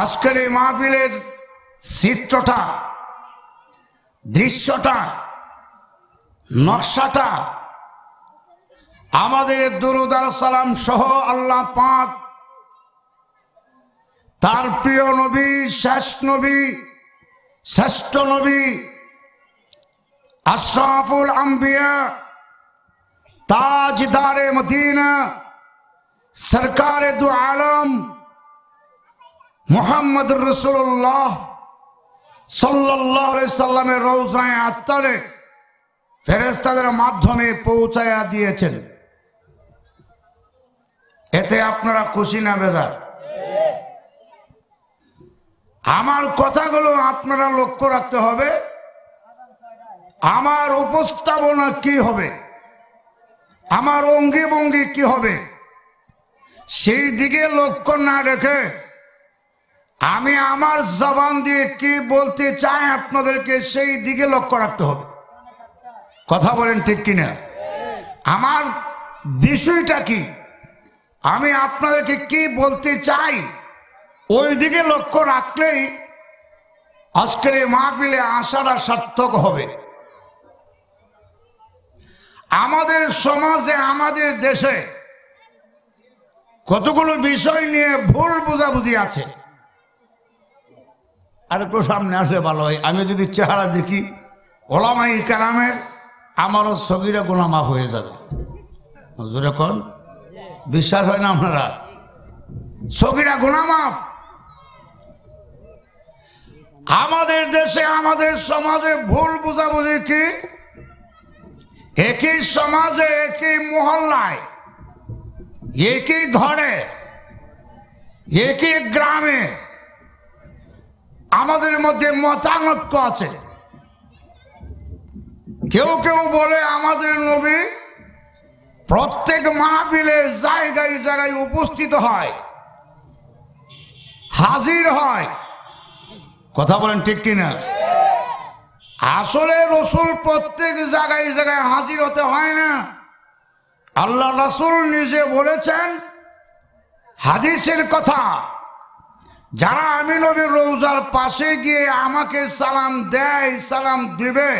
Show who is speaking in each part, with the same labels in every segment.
Speaker 1: আজকের এই মাহফিলের চিত্রটা, দৃশ্যটা, নকশাটা আমাদের দুরূদ আর সালাম সহ আল্লাহ পাক তার প্রিয় নবী, শ্রেষ্ঠ নবী, আশরাফুল আম্বিয়া, তাজদারে মদিনা, সরকারে দু আলম মুহাম্মদুর রাসূলুল্লাহ সাল্লাল্লাহু আলাইহি সাল্লামের রওজায়ে আতরে ফেরেশতাদের মাধ্যমে পৌঁছায়া দিয়েছেন। এতে আপনারা খুশি না বেজার? আমার কথাগুলো আপনারা লক্ষ্য রাখতে হবে। আমার উপস্থাপনা কি হবে, আমার অঙ্গি ভঙ্গি কি হবে, সেই দিকে লক্ষ্য না রেখে আমি আমার জবান দিয়ে কি বলতে চাই আপনাদেরকে সেই দিকে লক্ষ্য রাখতে হবে। কথা বলেন ঠিক কিনা? আমার বিষয়টা কি, আমি আপনাদেরকে কি বলতে চাই ওই দিকে লক্ষ্য রাখলেই আজকের এই মাহফিলে আসাটা সার্থক হবে। আমাদের সমাজে, আমাদের দেশে কতগুলো বিষয় নিয়ে ভুল বোঝাবুঝি আছে। আর একটু সামনে আসলে ভালো হয়। আমি যদি চেহারা দেখি ওলামাই কেরামের, আমারও সগীরা গুনাহ মাফ হয়ে যাবে। হুজুর এখন বিশ্বাস হয় না আপনারা? সগীরা গুনাহ মাফ। আমাদের দেশে, আমাদের সমাজে ভুল বোঝাবুঝি কি, একই সমাজে, একই মহল্লায়, একই ঘরে, একই গ্রামে আমাদের মধ্যে মতানৈক্য আছে। কেউ কেউ বলে আমাদের নবী প্রত্যেক মাহফিলে জায়গায় জায়গায় উপস্থিত হয়, হাজির হয়। কথা বলেন ঠিক কিনা? আসলে রসুল প্রত্যেক জায়গায় জায়গায় হাজির হতে হয় না। আল্লাহ রাসূল নিজে বলেছেন হাদিসের কথা, যারা আমি নবীর রওজার পাশে গিয়ে আমাকে সালাম দেয়, সালাম দিবে,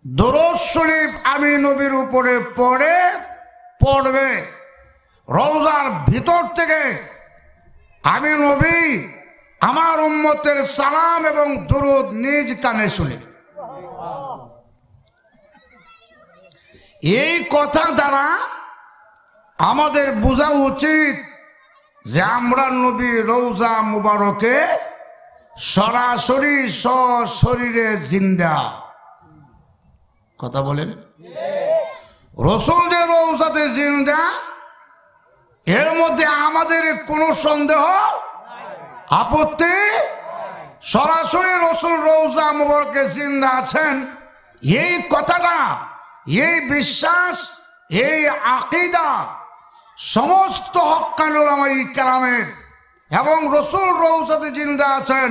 Speaker 1: দরুদ শরীফ আমি নবীর উপরে পড়বে, রওজার ভিতর থেকে আমি নবী আমার উম্মতের সালাম এবং দরুদ নিজ কানে শুনি। এই কথা দ্বারা আমাদের বোঝা উচিত যে আমরা নবী রওজা মুবারকে সরাসরি সশরীরে জিন্দা। কথা বলেন? রাসূল যে রওজাতে জিন্দা, এর মধ্যে আমাদের কোনো সন্দেহ আপত্তি? সরাসরি রাসূল রওজা মুবারকে জিন্দা আছেন, এই কথাটা, এই বিশ্বাস, এই আকীদা সমস্ত হক্কানি উলামায়ে কেরামের, এবং রাসূল রওজাতে জিন্দা আছেন,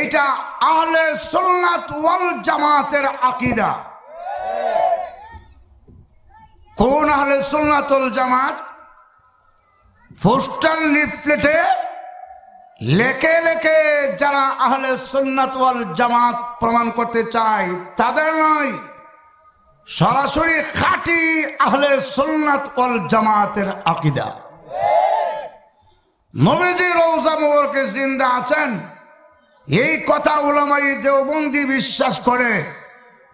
Speaker 1: এটা আহলে সুন্নাত ওয়াল জামাতের আকীদা। কোন আহলে সুন্নাত ওয়াল জামাত? পোস্টাল লিফলেটে লেখে লেখে যারা আহলে সুন্নাত ওয়াল জামাত প্রমাণ করতে চায় তাদের নয়, সরাসরি খাঁটি আহলে সুন্নাত ওয়াল জামাতের আকীদা। নবীজি রওজা মুবারকে জিন্দা আছেন, এই কথা উলামায়ে দেওবন্দি বিশ্বাস করে।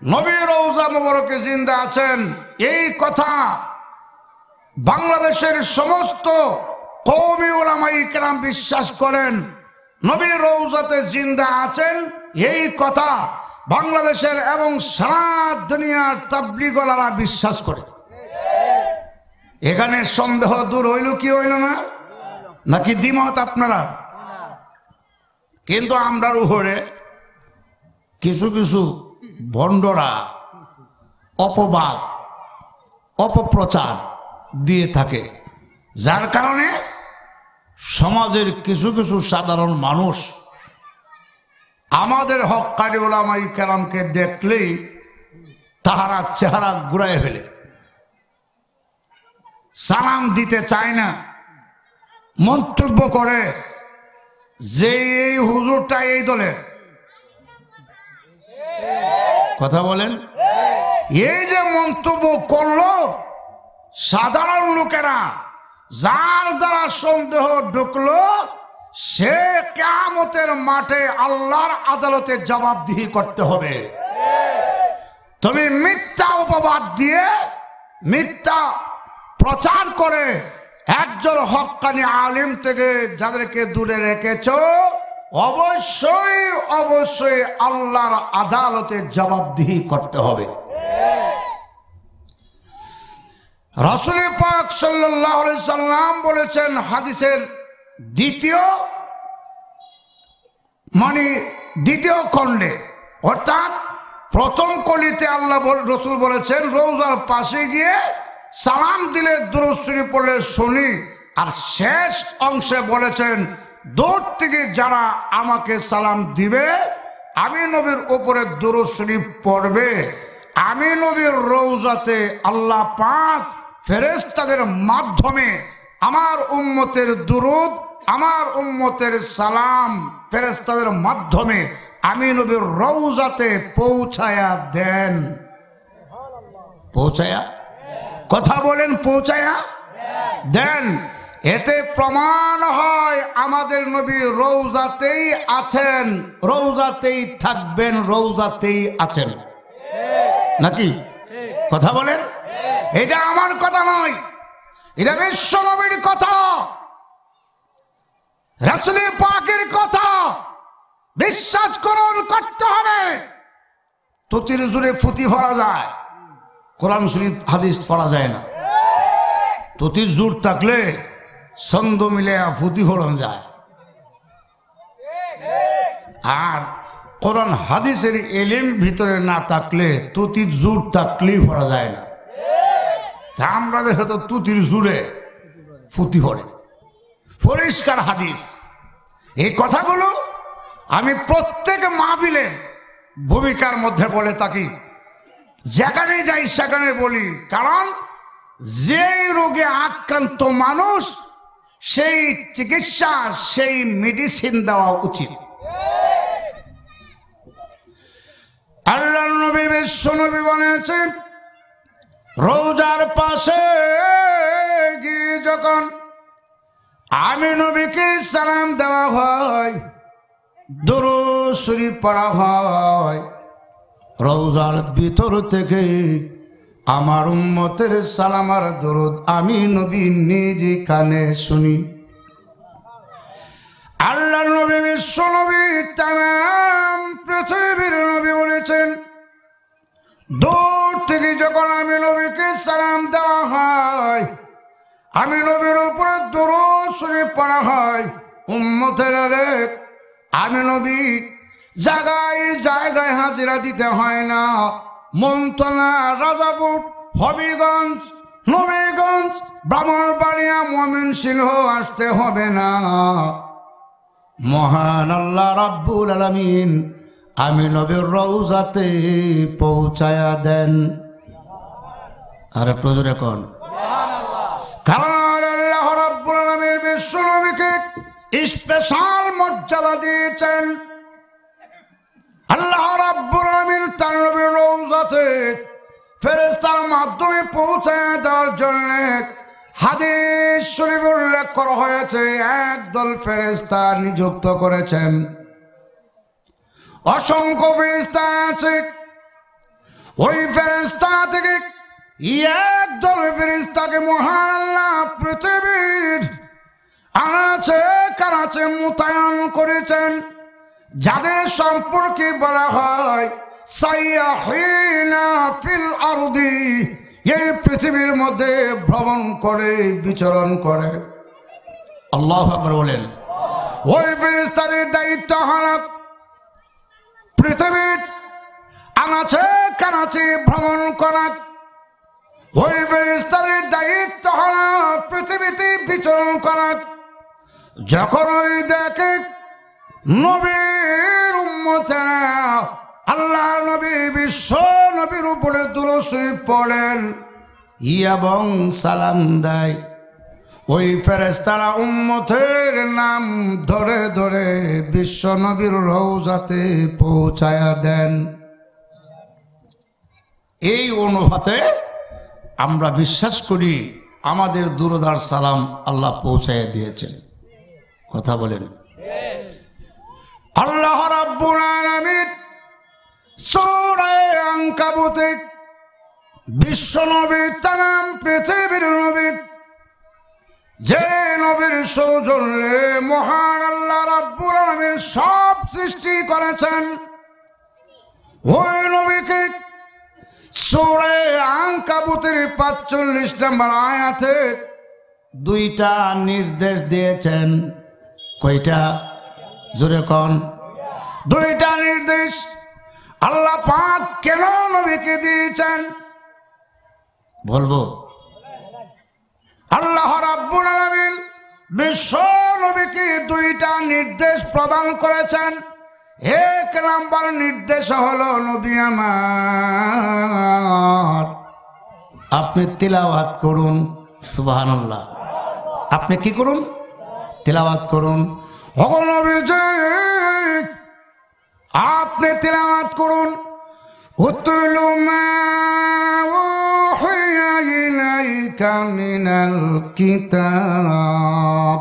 Speaker 1: নবী রওজা মুবারকে জিন্দা আছেন, এই কথা বাংলাদেশের সমস্ত কওমি উলামায়ে কেরাম বিশ্বাস করেন। নবী রওজাতে জিন্দা আছেন, এই কথা বাংলাদেশের এবং সারা দুনিয়ার তাবলীগওয়ালারা বিশ্বাস করে। এখানে সন্দেহ দূর হইল কি হইল না? নাকি দ্বিমত আপনারা? কিন্তু আমরা উপরে কিছু কিছু ভণ্ডরা অপবাদ, অপপ্রচার দিয়ে থাকে, যার কারণে সমাজের কিছু কিছু সাধারণ মানুষ আমাদের হক্কানি উলামায়ে কেরামকে দেখলেই তাহারা চেহারা ঘুরায় ফেলে, সালাম দিতে চায় না, মন্তব্য করে, যে এই হুজুরটা এই দলের, কথা বলেন, এই যে মন্তব্য করলো, সাধারণ লোকেরা যার দ্বারা সন্দেহ ঢুকলো, সে কিয়ামতের মাঠে আল্লাহর আদালতে জবাবদিহি করতে হবে। তুমি মিথ্যা উপবাদ দিয়ে মিথ্যা প্রচার করে একজন হক্কানি আলিম থেকে যাদেরকে দূরে রেখেছো, অবশ্যই অবশ্যই আল্লাহর আদালতে জবাবদিহি করতে হবে। রাসূল পাক সাল্লাল্লাহু আলাইহি সাল্লাম বলেছেন হাদিসের দ্বিতীয় খণ্ডে, অর্থাৎ প্রথম কলিতে আল্লাহ রসুল বলেছেন রওজার পাশে গিয়ে সালাম দিলে দুরূদ শরীফ পড়লে শুনি, আর শেষ অংশে বলেছেন দূর থেকে যারা আমাকে সালাম দিবে, আমি নবীর উপরে দুরূদ শরীফ পড়বে, আমি নবীর রওজাতে আল্লাহ পাক ফেরেশতাদের মাধ্যমে আমার উম্মতের দুরূদ, আমার উম্মতের সালাম ফেরেশতাদের মাধ্যমে আমি নবীর রওজাতে পৌঁছায়া দেন। পৌঁছায়া, কথা বলেন, পৌঁছায়া দেন। এতে প্রমাণ হয় আমাদের নবী রওজাতেই আছেন, রওজাতেই থাকবেন, রওজাতেই আছেন, নাকি? কথা বলেন, এটা আমার কথা নয়, এটা বিশ্ব নবীর কথা, রাসূল পাকের কথা। বিশ্বাস করুন, করতে হবে। তুতির জোরে ফুতি পড়া যায়, কোরআন শরীফ হাদিস পড়া যায় না। তুতির জোর থাকলে ছন্দ মিলে ফুতি পড়ন যায়, আর কোরআন হাদিসের ইলম ভিতরে না থাকলে তুতির জোর থাকলেই পড়া যায় না। তা আমরা দেখো তো তুতির জোরে ফুতি পড়ে, পরিষ্কার হাদিস। এই কথাগুলো আমি প্রত্যেক মাহফিলে ভূমিকার মধ্যে বলে থাকি, যেখানে যাই সেখানে বলি, কারণ যেই রোগে আক্রান্ত মানুষ সেই চিকিৎসা, সেই মেডিসিন দেওয়া উচিত। আল্লাহর নবী বিশ্ব নবী বলেছেন রওজার পাশে গিয়ে যখন আমি নবীকে সালাম দেওয়া হয়, দুরূদ শরীফ পড়া হয়, রওজার ভিতর থেকে আমার উম্মতের সালাম আর দুরূদ আমি নবী নিজ কানে শুনি। আল্লাহর নবী বিশ্ব নবী তামাম পৃথিবীর নবী বলেছেন দূর থেকে যখন আমি নবীকে সালাম দেওয়া হয়, আমি নবীর উপরে দুরূদ শরীফ পড়া হয়, উম্মতের রে আমি নবী জায়গায় জায়গায় হাজিরা দিতে হয় না। মন্থনা, রাজাপুর, হবিগঞ্জ, নবীগঞ্জ, ব্রাহ্মণবাড়িয়া, ময়মনসিংহ আসতে হবে না। মহান আল্লাহ রাব্বুল আলামিন আমি নবীর রওজাতে পৌঁছায়া দেন। আরে প্রজোরে কোন, কারণ আল্লাহ রাব্বুল আলামিন বিশ্ব নবীকে স্পেশাল মর্যাদা দিয়েছেন। আল্লাহ রাব্বুল আলামিন তার নবীর রওজাতে ফেরেশতার মাধ্যমে পৌঁছায় দেওয়ার জন্য হাদিস শরীফে উল্লেখ করা হয়েছে একদল ফেরেশতা নিযুক্ত করেছেন। অসংখ্য ফেরেশতা আছে, ওই ফেরেশতা থেকে একদল ফেরেশতাকে মহান আল্লাহ পৃথিবীর আনাচে কানাচে মোতায়েন করেছেন, যাদের সম্পর্কে বলা হয় সাইয়াহিনা ফিল আরদি, এই পৃথিবীর মধ্যে ভ্রমণ করে, বিচরণ করে। আল্লাহু আকবার বলেন। ওই ফেরেশতাদের দায়িত্ব হলো পৃথিবীর আনাচে কানাচে ভ্রমণ করা। ওই ফেরেশতাদের দায়িত্ব হলো পৃথিবীতে বিচরণ করা। যখন ওই দেখে নবীর উম্মতেরা আল্লাহ নবী বিশ্ব নবীর উপরে দুরূদ শরীফ পড়েন এবং সালাম দেয়, ওই ফেরেশতারা উম্মতের নাম ধরে ধরে বিশ্ব নবীর রওজাতে পৌঁছায়া দেন। এই অনুপাতে আমরা বিশ্বাস করি আমাদের দুরুদার সালাম আল্লাহ পৌঁছায়া দিয়েছেন। কথা বলেন। আল্লাহ রাব্বুল আলামিন সূরা আনকাবুতে বিশ্ব নবী তাম পৃথিবীর নবী যে নবীর সৌজন্যে মহান আল্লাহ রাব্বুল আলামিন সব সৃষ্টি করেছেন, ওই নবীকে সূরা আনকাবুতের ৪৫ নম্বর আয়াতে দুইটা নির্দেশ দিয়েছেন। কয়টা? জোরে কোন? দুইটা নির্দেশ আল্লাহ পাক কেন নবীকে দিয়েছেন বলবো। আল্লাহ রাব্বুল আলামিন বিশ্ব নবীকে দুইটা নির্দেশ প্রদান করেছেন। এক নাম্বার নির্দেশ হলো, নবী আমার আপনি তিলাওয়াত করুন। সুবহানাল্লাহ। আপনি কি করুন? তিলাওয়াত করুন। ওগো নবীজি আপনি তিলাওয়াত করুন। উতলু মা উহিয়া ইলাইকা মিনাল কিতাব।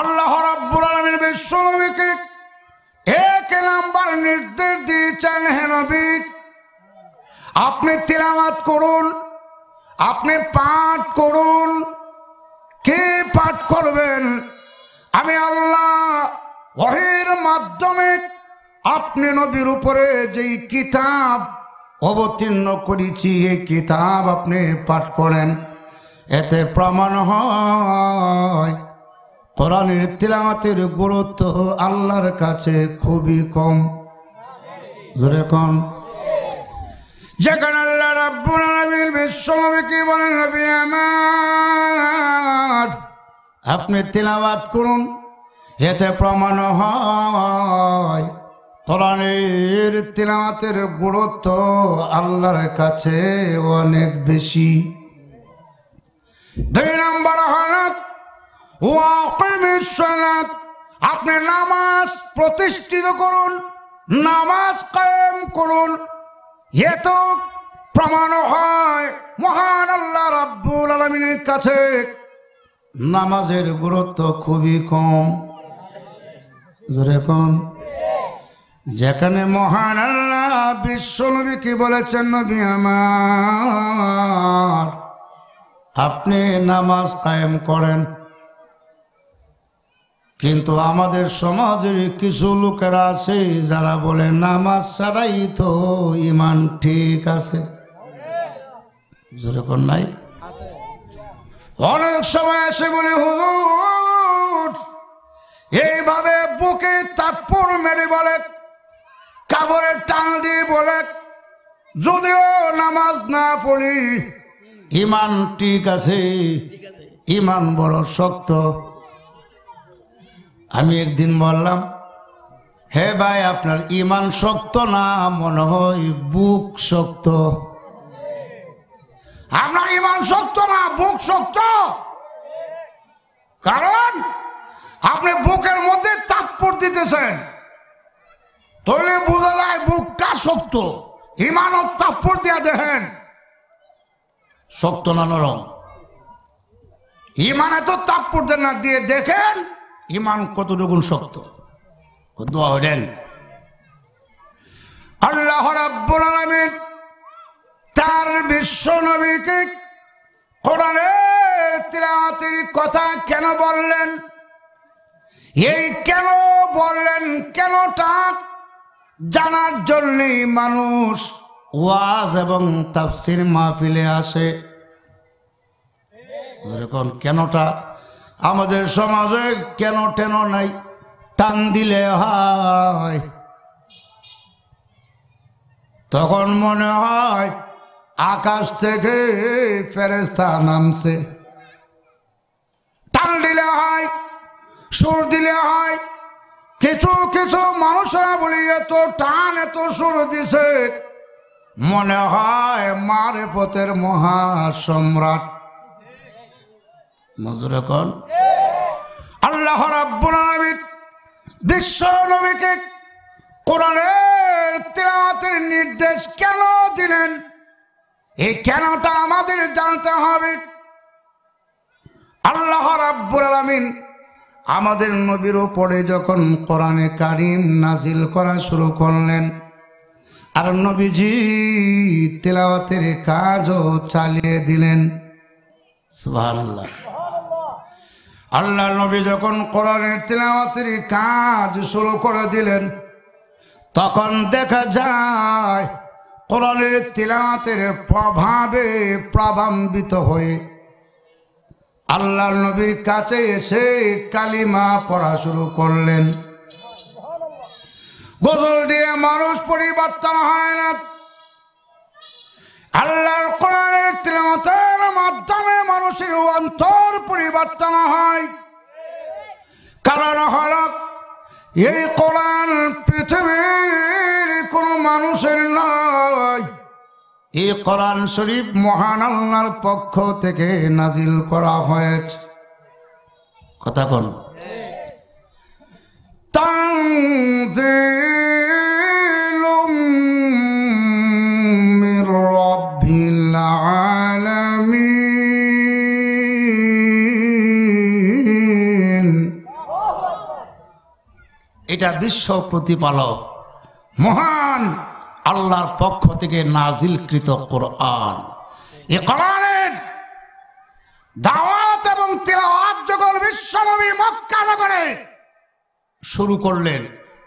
Speaker 1: আল্লাহ রাব্বুল আলামিন বিশ্ব নবীকে এক নাম্বার নির্দেশ দিয়েছেন, হে নবী আপনি তিলাওয়াত করুন, আপনি পাঠ করুন। কে পাঠ করবেন? আমি আল্লাহ ওহীর মাধ্যমে আপনি নবীর উপরে যেই কিতাব অবতীর্ণ করেছি এই কিতাব আপনি পাঠ করেন। এতে প্রমাণ হয় কোরআনের তিলাওয়াতের গুরুত্ব আল্লাহর কাছে খুবই কম। জোরে কম। যেখানে আল্লাহ রাব্বুল আলামিন বিশ্ব নবীকে বলেন, নবী আমার আপনি তিলাওয়াত করুন, এতে প্রমাণ হয় কোরআনের তিলাওয়াতের গুরুত্ব আল্লাহর কাছে অনেক বেশি। দুই নম্বর হলো ওয়াকিমিস সালাত। আপনি নামাজ প্রতিষ্ঠিত করুন, নামাজ কায়েম করুন। এত প্রমাণ হয় মহান আল্লাহ রাব্বুল আলামিনের কাছে নামাজের গুরুত্ব খুবই কম। জোরে কম। যেখানে মহান আল্লাহ বিশ্ব নবীকে বলেছেন, নবী আমার আপনি নামাজ কায়েম করেন। কিন্তু আমাদের সমাজের কিছু লোকেরা আছে যারা বলে নামাজ ছাড়াই তো ঈমান ঠিক আছে। যেরকম নাই অনেক সময় এসে বলে, হুজুর এইভাবে বুকে তাৎপর মেরে বলে, কাবরে টান দিয়ে বলে, যদিও নামাজ না পড়ি ঈমান ঠিক আছে, ঈমান বড় শক্ত। আমি একদিন বললাম, হে ভাই আপনার ঈমান শক্ত না, মনে হয় বুক শক্ত। আপনার ঈমান শক্ত না, বুক শক্ত। কারণ আপনি বুকের মধ্যে তাৎপর দিতেছেন, তাহলে বোঝা যায় বুকটা শক্ত। ঈমানও তাৎপর দিয়া দেখেন শক্ত না নরম। ঈমানে তো তাৎপর না দিয়ে দেখেন ঈমান কতটুকু শক্ত। দোয়া হলেন আল্লাহ রাব্বুল আলামিন তার বিশ্ব নবীকে কোরআনের তিলাওয়াতের কথা কেন বললেন? এই কেন বললেন, কেনটা জানার জন্য মানুষ ওয়াজ এবং তাফসীর মাহফিলে আসে। এরকম কেনটা আমাদের সমাজে কেন টেন নাই, টান দিলে হয়। তখন মনে হয় আকাশ থেকে ফেরেশতা নামছে। টান দিলে হয়, সুর দিলে হয়। কিছু কিছু মানুষরা বলি এত টান এত সুর দিছে, মনে হয় মারিফতের মহাসম্রাট। মজুরে কোন আল্লাহ রাব্বুল আলামিন বিশ্ব নবীকে কোরআনের তিলাওয়াতের নির্দেশ কেন দিলেন, এই কেনটা আমাদের জানতে হবে। আল্লাহ রাব্বুল আলামিন আমাদের নবীর উপরে যখন কোরআনে কারীম নাজিল করা শুরু করলেন, আর নবীজি তিলাওয়াতের কাজও চালিয়ে দিলেন। সুবহানাল্লাহ। আল্লাহ নবী যখন কোরআনের তিলাওয়াতের কাজ শুরু করে দিলেন, তখন দেখা যায় কোরআনের তিলাওয়াতের প্রভাবে প্রভাবিত হয়ে আল্লাহ নবীর কাছে এসে কালিমা পড়া শুরু করলেন। গোসল দিয়ে মানুষ পরিবর্তন হয় না, আল্লাহর কোরআনের তিলাওয়াতের মাধ্যমে মানুষের অন্তর পরিবর্তন হয়। কারণ হলো এই কোরআন পৃথিবীর কোন মানুষের নয়, এই কোরআন শরীফ মহান আল্লাহর পক্ষ থেকে নাজিল করা হয়েছে। কথা কোন তানজিলুম মির রাব্বিল আলামিন। এটা বিশ্ব প্রতিপালক মহান আল্লাহর পক্ষ থেকে নাজিলকৃত কোরআন। এই কোরআনের দাওয়াত এবং তিলাওয়াত যখন বিশ্বনবী মক্কা নগরে শুরু করলেন,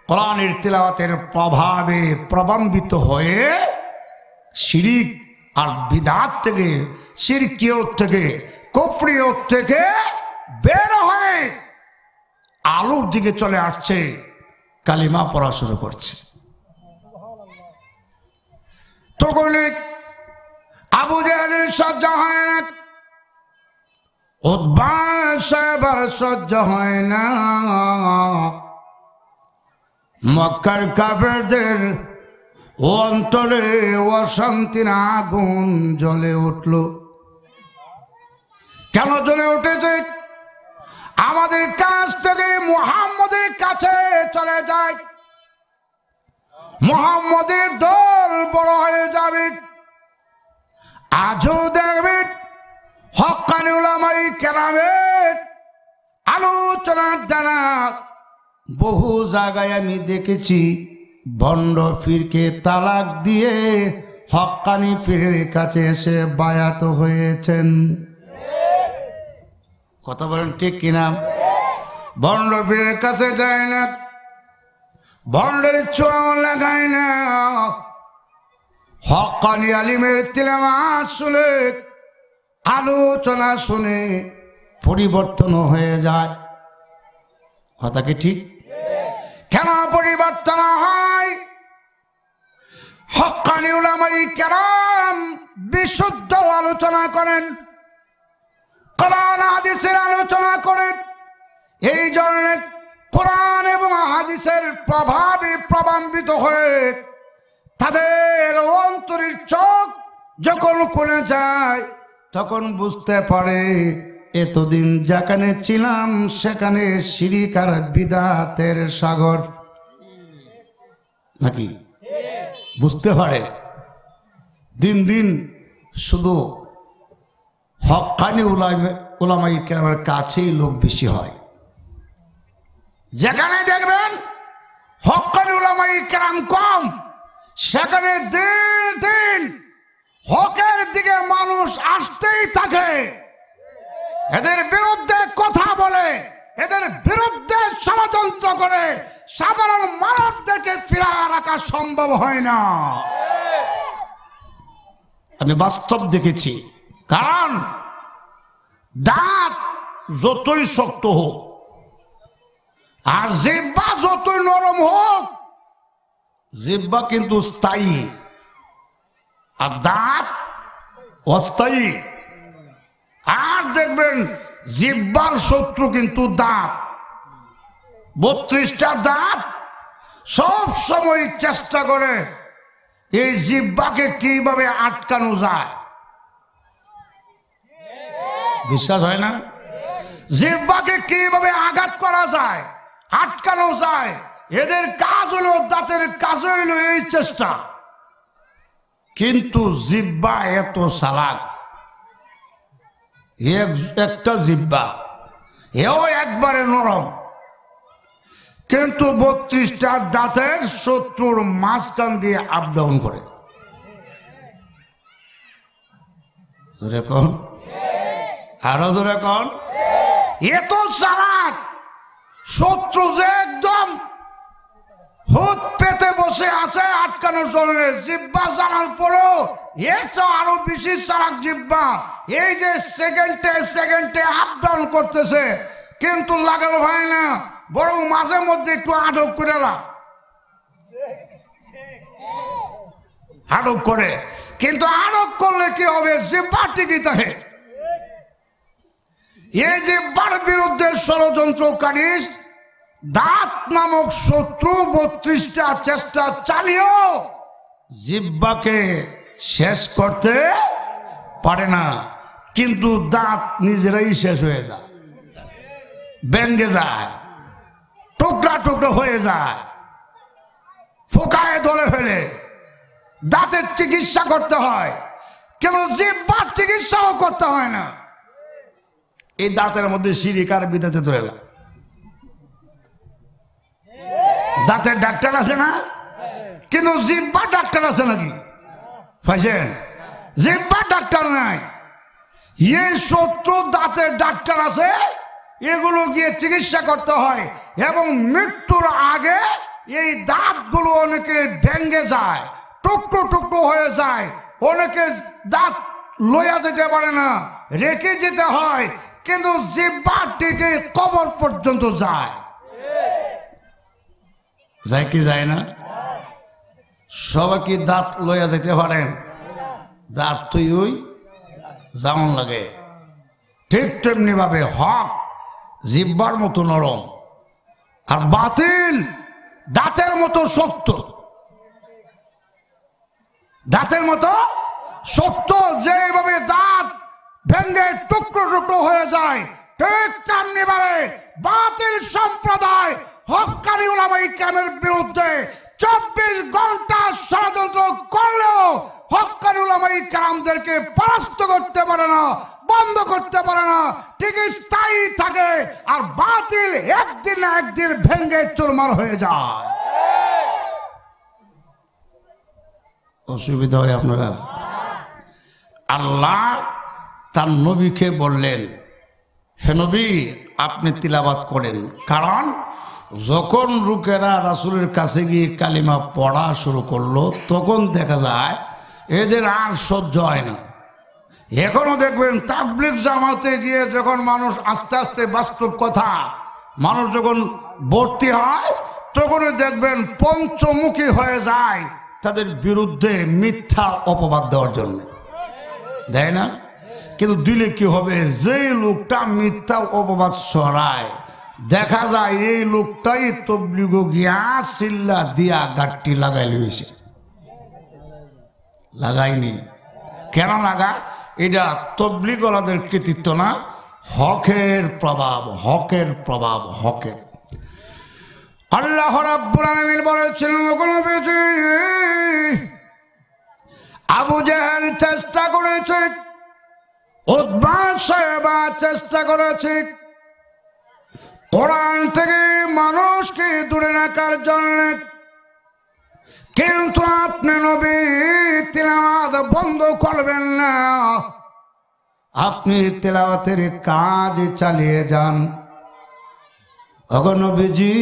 Speaker 1: কোরআনের তিলাওয়াতের প্রভাবে প্রভাবিত হয়ে শিরিক আর বিদআত থেকে, শিরকিয়ত থেকে, কুফরিয়ত থেকে বের হয়ে আলোর দিকে চলে আসছে, কালিমা পড়া শুরু করছে। তখন আবু জাহেলের সহ্য হয় না, উতবা সাহেবের সহ্য হয় না, মক্কার কাফেরদের অন্তরে অশান্তির আগুন জ্বলে উঠল। কেন জ্বলে উঠেছে? আমাদের কাছ থেকে মুহাম্মদের কাছে চলে যায়, মুহাম্মদের দল বড় হয়ে যাবে। আজও দেখবেন হক্কানি উলামায়ে কেরামের আলোচনার দ্বারা বহু জায়গায় আমি দেখেছি ভণ্ড পীরকে তালাক দিয়ে হক্কানি পীরের কাছে এসে বায়াত হয়েছেন। কথা বলেন ঠিক কিনা? ভণ্ড পীরের কাছে যায় না, ভণ্ডের ছোঁয়া লাগায় না, হক্কানি আলিমের তিলাওয়াত শুনে, আলোচনা শুনে পরিবর্তন হয়ে যায়। কথা কি ঠিক? কেন পরিবর্তন হয়? হক্কানি উলামায়ে কেরাম বিশুদ্ধ আলোচনা করেন, কোরআন হাদিসের আলোচনা করেন। এই জন্য কোরআন এবং হাদিসের প্রভাবে প্রভাবিত হয়ে তাদের অন্তরের চোখ যখন খুলে যায়, তখন বুঝতে পারে এতদিন যেখানে ছিলাম সেখানে শিরিক আর বিদআতের সাগর। নাকি বুঝতে পারে? দিন দিন শুধু হক্কানি উলামায়ে কেরামের কাছেই লোক বেশি হয়। যেখানে দেখবেন হক্কানি উলামায়ে কেরাম কম, সেখানে দিন দিন হকের দিকে মানুষ আসতেই থাকে। এদের বিরুদ্ধে কথা বলে, এদের বিরুদ্ধে ষড়যন্ত্র করে সাধারণ মানবদেরকে ফিরায় রাখা সম্ভব হয় না। আমি বাস্তব দেখেছি। কারণ দাঁত যতই শক্ত হোক আর জিহ্বা যতই নরম হোক, জিহ্বা কিন্তু স্থায়ী আর দাঁত অস্থায়ী। আর দেখবেন জিহ্বার শত্রু কিন্তু দাঁত। 32টা দাঁত সব সময় চেষ্টা করে এই জিহ্বাকে কিভাবে আটকানো যায়। বিশ্বাস হয় না? জিহ্বাকে কিভাবে আঘাত করা যায়, আটকানো যায়। এদের কাজ হলো, দাঁতের কাজ হইল এই চেষ্টা। কিন্তু জিহ্বা এত চালাক, একটা জিহ্বা এও একবারে নরম, কিন্তু 32টা দাঁতের শত্রুর মাঝখান দিয়ে আপ ডাউন করে। আরো জোরে কোন, এত চালাক শত্রু যে একদম হুত পেতে বসে আছে আটকানোর জন্য। জিহ্বা জানার পরেও এর চেয়ে আরো বেশি চালাক জিহ্বা। এই যে সেকেন্ডে সেকেন্ডে আপ ডাউন করতেছে, কিন্তু লাগাল ভাই না, বরং মাঝে মধ্যে একটু আটক করে আটক করে। কিন্তু আটক করলে কি হবে, জিহ্বা ঠিকই থাকে। এই জিহ্বার বিরুদ্ধে ষড়যন্ত্রকারী দাঁত নামক শত্রু 32টা চেষ্টা চালিয়েও জিহ্বাকে শেষ করতে পারে না। কিন্তু দাঁত নিজেরাই শেষ হয়ে যায়, ভেঙে যায়, টুকরা টুকরা হয়ে যায়, ফোকায় ধরে ফেলে। দাঁতের চিকিৎসা করতে হয়, কেন জিহ্বার চিকিৎসাও করতে হয় না। এই দাঁতের মধ্যে সিরিকার বিদাতে ধরে গেল। দাঁতের ডাক্তার আছে না, কিন্তু জিহ্বার ডাক্তার আছে নাকি? পাইছেন? জিহ্বার ডাক্তার নাই। এই শত্রু দাঁতের ডাক্তার আছে, এগুলো গিয়ে চিকিৎসা করতে হয়। এবং মৃত্যুর আগে এই দাঁতগুলো অনেকে ভেঙে যায়, টুকরো টুকরো হয়ে যায়। অনেকে দাঁত লইয়া যেতে পারে না, রেখে যেতে হয়। কিন্তু জিহ্বার থেকে কবর পর্যন্ত যায়, যায় কি যায় না? সবাই কি দাঁত লইয়া যেতে পারেন? দাঁত তুই ওই যেমন লাগে, ঠিক তেমনি ভাবে হক জিহ্বার মতো নরম, আর বাতিল দাঁতের মতো শক্ত। দাঁতের মতো শক্ত, যেভাবে দাঁত ভেঙ্গে টুকরো টুকরো হয়ে যায়, ঠিক তেমনি ভাবে বাতিল সম্প্রদায় হক্কানি উলামায়ে কেরামের বিরুদ্ধে 24 ঘন্টা ষড়যন্ত্র করলেও হক্কানি উলামায়ে কেরামদেরকে পরাস্ত করতে পারে না, বন্ধ করতে পারে না, ঠিক স্থায়ী থাকে। আর বাতিল একদিন না একদিন ভেঙ্গে চুরমার হয়ে যায়। অসুবিধা হয় আপনারা? আল্লাহ তার নবীকে বললেন, হে নবী আপনি তিলাওয়াত করেন। কারণ যখন লোকেরা রাসূলের কাছে গিয়ে কালিমা পড়া শুরু করলো, তখন দেখা যায় এদের আর সহ্য হয় না। এখনো দেখবেন তাবলীগ জামাতে গিয়ে যখন মানুষ আস্তে আস্তে বাস্তব কথা মানুষ যখন ভর্তি হয়, তখনই দেখবেন পঞ্চমুখী হয়ে যায় তাদের বিরুদ্ধে মিথ্যা অপবাদ দেওয়ার জন্য, দেয় না? কিন্তু দিলে কি হবে, যে লোকটা মিথ্যা অপবাদ ছড়ায়, দেখা যায় এই লোকটাই তবলিগ গিয়া চিল্লা দিয়া গাঁটটি লাগাই লইছে। লাগাইনি কেন লাগা? এটা তবলিগওয়ালাদের কৃতিত্ব না, হকের প্রভাব, হকের প্রভাব, হকের। আল্লাহ রাব্বুল আলামিন বলেছেন, আবু জেহেল চেষ্টা করেছে, উতবা সাহেবা চেষ্টা করেছে কোরআন থেকে মানুষকে দূরে রাখার জন্য, কিন্তু আপনি নবী তিলাওয়াত বন্ধ করবেন না, আপনি তিলাওয়াতের কাজ চালিয়ে যান। ওগো নবীজি,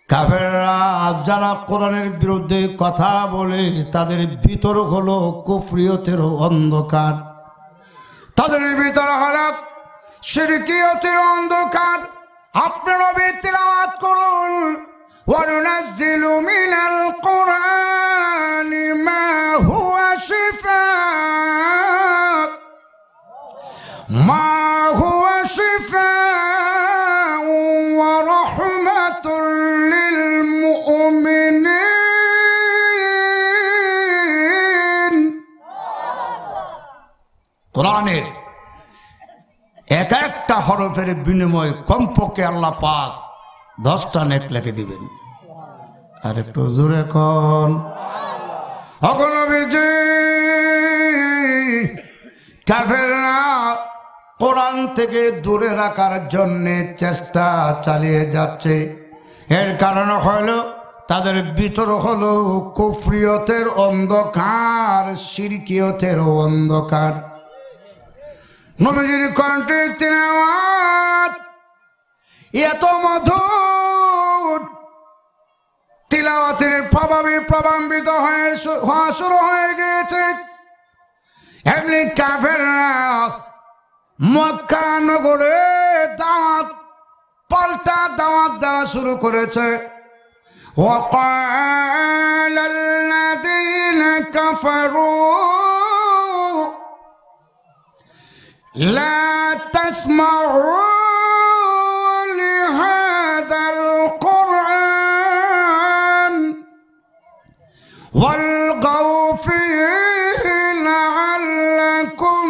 Speaker 1: কাফেররা যারা কোরআনের বিরুদ্ধে কথা বলে, তাদের ভিতর হলো কুফরিয়তের অন্ধকার, তাদের ভিতর হলো শিরকিয়তের অন্ধকার। আপনি নবী তিলাওয়াত করুন, وَنُنَزِّلُ مِنَ الْقُرْآنِ مَا هُوَ شِفَاءٌ وَرَحْمَةٌ لِلْمُؤْمِنِينَ। কোরআনের 1 এক একটা হরফের বিনিময়ে কমপক্ষে আল্লাহ পাক 10টা নেক লিখে দিবেন। আর একটু জোরে কোন অগণবিজি কাফেররা কোরআন থেকে দূরে রাখার জন্য চেষ্টা চালিয়ে যাচ্ছে। এর কারণ হলো তাদের ভিতর হলো কুফরিয়তের অন্ধকার, শিরকিয়তের অন্ধকার। নবীজির কণ্ঠে তিলাওয়াত এত মধুর, তিলাওয়াতের প্রভাবে প্রভাবিত হওয়া শুরু হয়ে গেছে। এমনি কাফেররা মক্কা নগরে দাওয়াত পাল্টা দাওয়াত দেওয়া শুরু করেছে। وقال الذين كفروا لا تسمعوا لهذا القرآن والغوا فيه لعلكم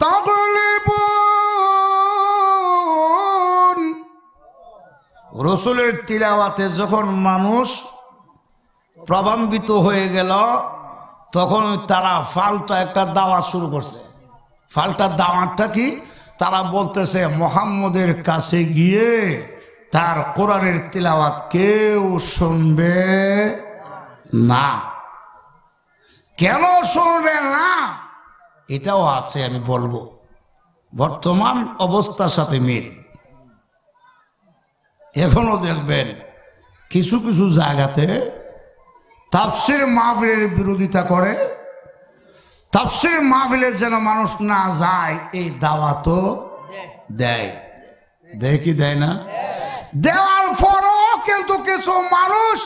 Speaker 1: تغلبون। রসুলের তিলাওয়াতে যখন মানুষ প্রভাবিত হয়ে গেল তখন তারা ফাল্টা একটা দাওয়াত শুরু করছে। ফাল্টা দাওয়াতটা কি? তারা বলতেছে মুহাম্মদের কাছে গিয়ে তার কোরআনের তিলাওয়াত কেউ শুনবে না। কেন শুনবে না এটাও আছে, আমি বলবো। বর্তমান অবস্থার সাথে মিল। এখনো দেখবেন কিছু কিছু জায়গাতে তাফসীর মাহফিলের বিরোধিতা করে, তাফসীর মাহফিলে যেন মানুষ না যায় এই দাওয়াতও দেয়। দেয় কি দেয় না? দেওয়ার পরও কিন্তু কিছু মানুষ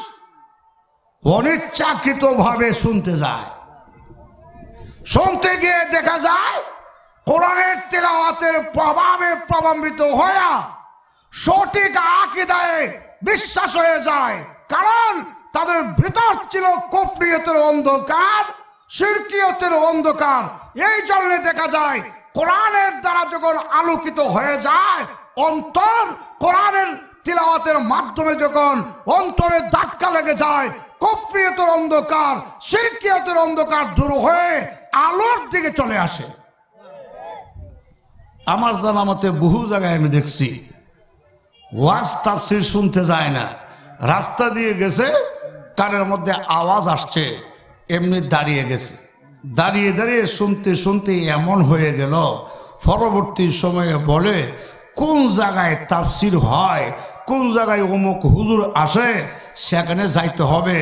Speaker 1: অনিচ্ছাকৃত ভাবে শুনতে যায়। শুনতে গিয়ে দেখা যায় কোরআনের তিলাওয়াতের প্রভাবে প্রভাবিত হয়ে সঠিক আকীদায় বিশ্বাস হয়ে যায়। কারণ তাদের ভিতর ছিল কুফরিয়তের অন্ধকার, শিরকিয়তের অন্ধকার। এই জন্য দেখা যায় কোরআনের দ্বারা যখন আলোকিত হয়ে যায় অন্তর, কোরআনের তিলাওয়াতের মাধ্যমে যখন অন্তরে ধাক্কা লেগে যায়, কুফরিয়তের অন্ধকার, শিরকিয়তের অন্ধকার দূর হয়ে আলোর দিকে চলে আসে। আমার জানা মতে বহু জায়গায় আমি দেখছি ওয়াজ তাফসীর শুনতে যায় না, রাস্তা দিয়ে গেছে, কানের মধ্যে আওয়াজ আসছে, এমনি দাঁড়িয়ে গেছে। দাঁড়িয়ে দাঁড়িয়ে শুনতে শুনতে এমন হয়ে গেল পরবর্তী সময়ে বলে কোন জায়গায় তাফসীর হয়, কোন জায়গায় অমুক হুজুর আসে, সেখানে যাইতে হবে।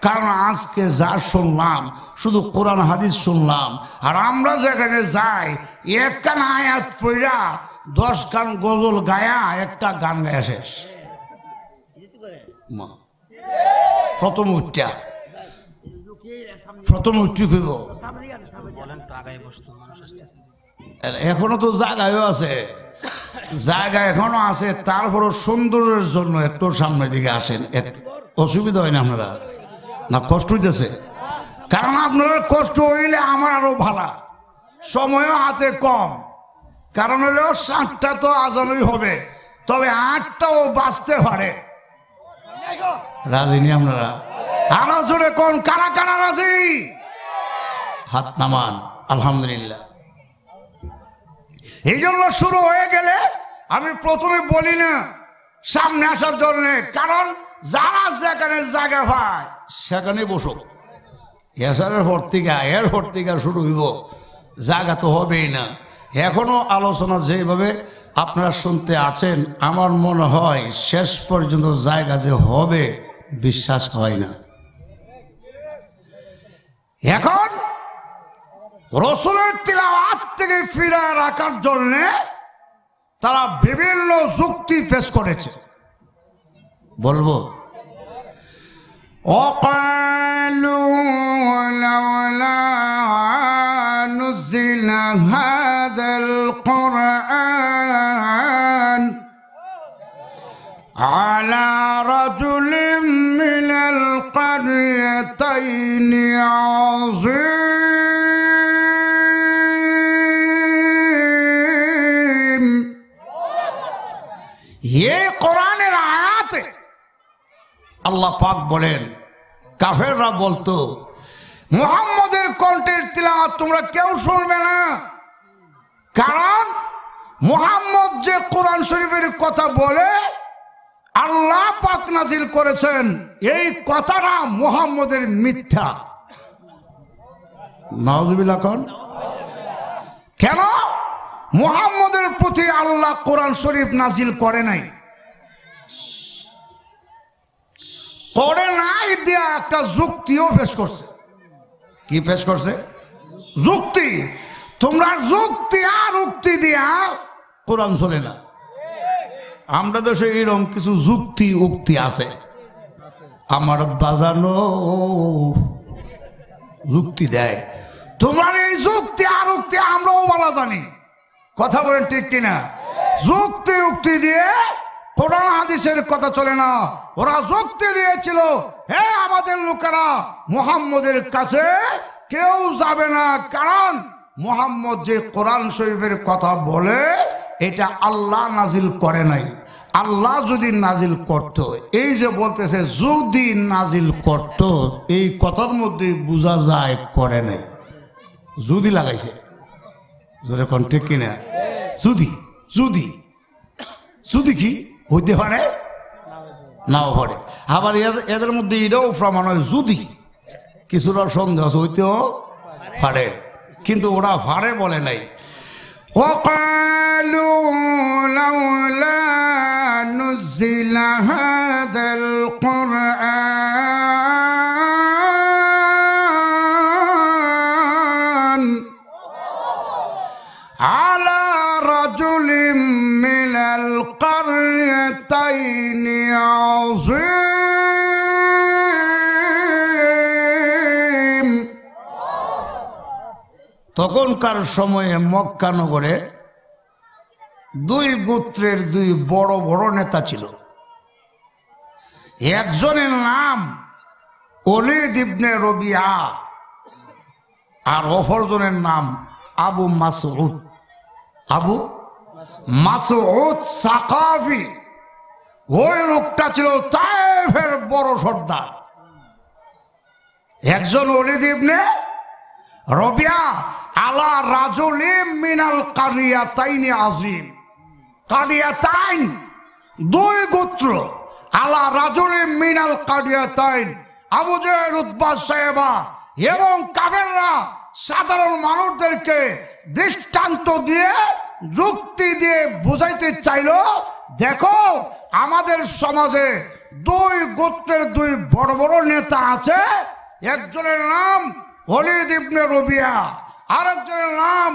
Speaker 1: কারণ আজকে যা শুনলাম শুধু কোরআন হাদিস শুনলাম, আর আমরা যেখানে যাই এক কান আয়াত পড়া 10 গান গজল গায়া একটা গান গায়া শেষ। প্রথম উঠি হইব। এখনো তো জায়গায়ও আছে, জায়গা এখনো আছে, তারপরও সৌন্দর্যের জন্য একটু সামনের দিকে আসেন। অসুবিধা হয় না আপনারা? না কষ্ট হইতেছে? কারণ আপনারা কষ্ট হইলে আমার আরো ভালো, সময়ও হাতে কম। কারণ হলো 7টা তো আজানই হবে, তবে 8টাও বাঁচতে পারে। রাজি নি আপনারা? আরো জোরে কোন কারা কারা রাজি? হাত নামান। আলহামদুলিল্লাহ। এই জন্য শুরু হয়ে গেলে আমি প্রথমে বলি না সামনে আসার জন্য, কারণ যারা যেখানে জায়গা পায় সেখানে বসো। এসারের পর থেকে শুরু হইব, জায়গা তো হবেই না। এখনো আলোচনা যেভাবে আপনারা শুনতে আছেন আমার মনে হয় শেষ পর্যন্ত জায়গা যে হবে বিশ্বাস হয় না। এখন রসুলের তিলাওয়াত থেকে ফিরে রাখার জন্য তারা বিভিন্ন যুক্তি পেশ করেছে, বলবো। وقالوا لولا نزل هذا القرآن على رجل من القريتين عظيم এই কোরআনের আয়াতে আল্লাহ পাক বলেন কাফেররা বলতো মুহাম্মদের কণ্ঠের তিলাওয়াত তোমরা কেউ শুনবে না, কারণ মুহাম্মদ যে কোরআন শরীফের কথা বলে আল্লাহ পাক নাজিল করেছেন এই কথাটা মুহাম্মদের মিথ্যা। নাউজুবিল্লাহ কোন কেন? মুহাম্মদের প্রতি আল্লাহ কোরআন শরীফ নাজিল করে নাই, করে নাই দিয়া একটা যুক্তিও পেশ করছে। কি পেশ করছে? যুক্তি। তোমরা যুক্তি আর উক্তি দিয়া কোরআন চলে না। আমরা দেশে এরকম কিছু যুক্তি উক্তি আছে, আমার বাজানো যুক্তি দেয়। তোমার এই যুক্তি আর উক্তি আমরাও বলা জানি, কথা বলেন ঠিক কিনা? যুক্তি উক্তি দিয়ে কোরআন হাদিসের কথা চলে না। ওরা যুক্তি দিয়েছিল হে আমাদের লোকেরা মুহাম্মদের কাছে কেউ যাবে না, কারণ মুহাম্মদ যে কোরআন শরীফের কথা বলে এটা আল্লাহ নাজিল করে নাই। আল্লাহ যদি নাজিল করত, এই যে বলতেছে যদি নাজিল করত, এই কথার মধ্যে বোঝা যায় করে নাই, যদি লাগাইছে। জোরে কোন ঠিক কিনা? যদি যদি যদি কি হইতে পারে, নাও পারে। আবার এদের মধ্যে এটাও প্রমাণ হয় যদি কিছুটা সন্দেহ হইতেও পারে, কিন্তু ওরা পারে বলে নাই। وقالوا لولا نزل هذا القرآن على رجل من القريتين عظيم। তখনকার সময়ে মক্কা নগরে দুই গোত্রের দুই বড় বড় নেতা ছিল। একজনের নাম ওলীদ ইবনে রবিয়া আর অপরজনের নাম আবু মাসউদ। আবু মাসউদ সাকাফি। ওই লোকটা ছিল তায়েফের বড় সর্দার। একজন ওলীদ ইবনে রবিয়া আলা রাজুলিম মিনাল কারিয়াতাইনি আজিম। কারিয়াতাইন দুই গোত্র, আলা রাজুলিম মিনাল কারিয়াতাইন। আবু জেহেল, উতবা, সাইবা এবং কাফেররা সাধারণ মানুষদেরকে দৃষ্টান্ত দিয়ে যুক্তি দিয়ে বুঝাইতে চাইল, দেখো আমাদের সমাজে দুই গোত্রের দুই বড় বড় নেতা আছে, একজনের নাম ওলীদ ইবনে রবিয়া, আরেকজনের নাম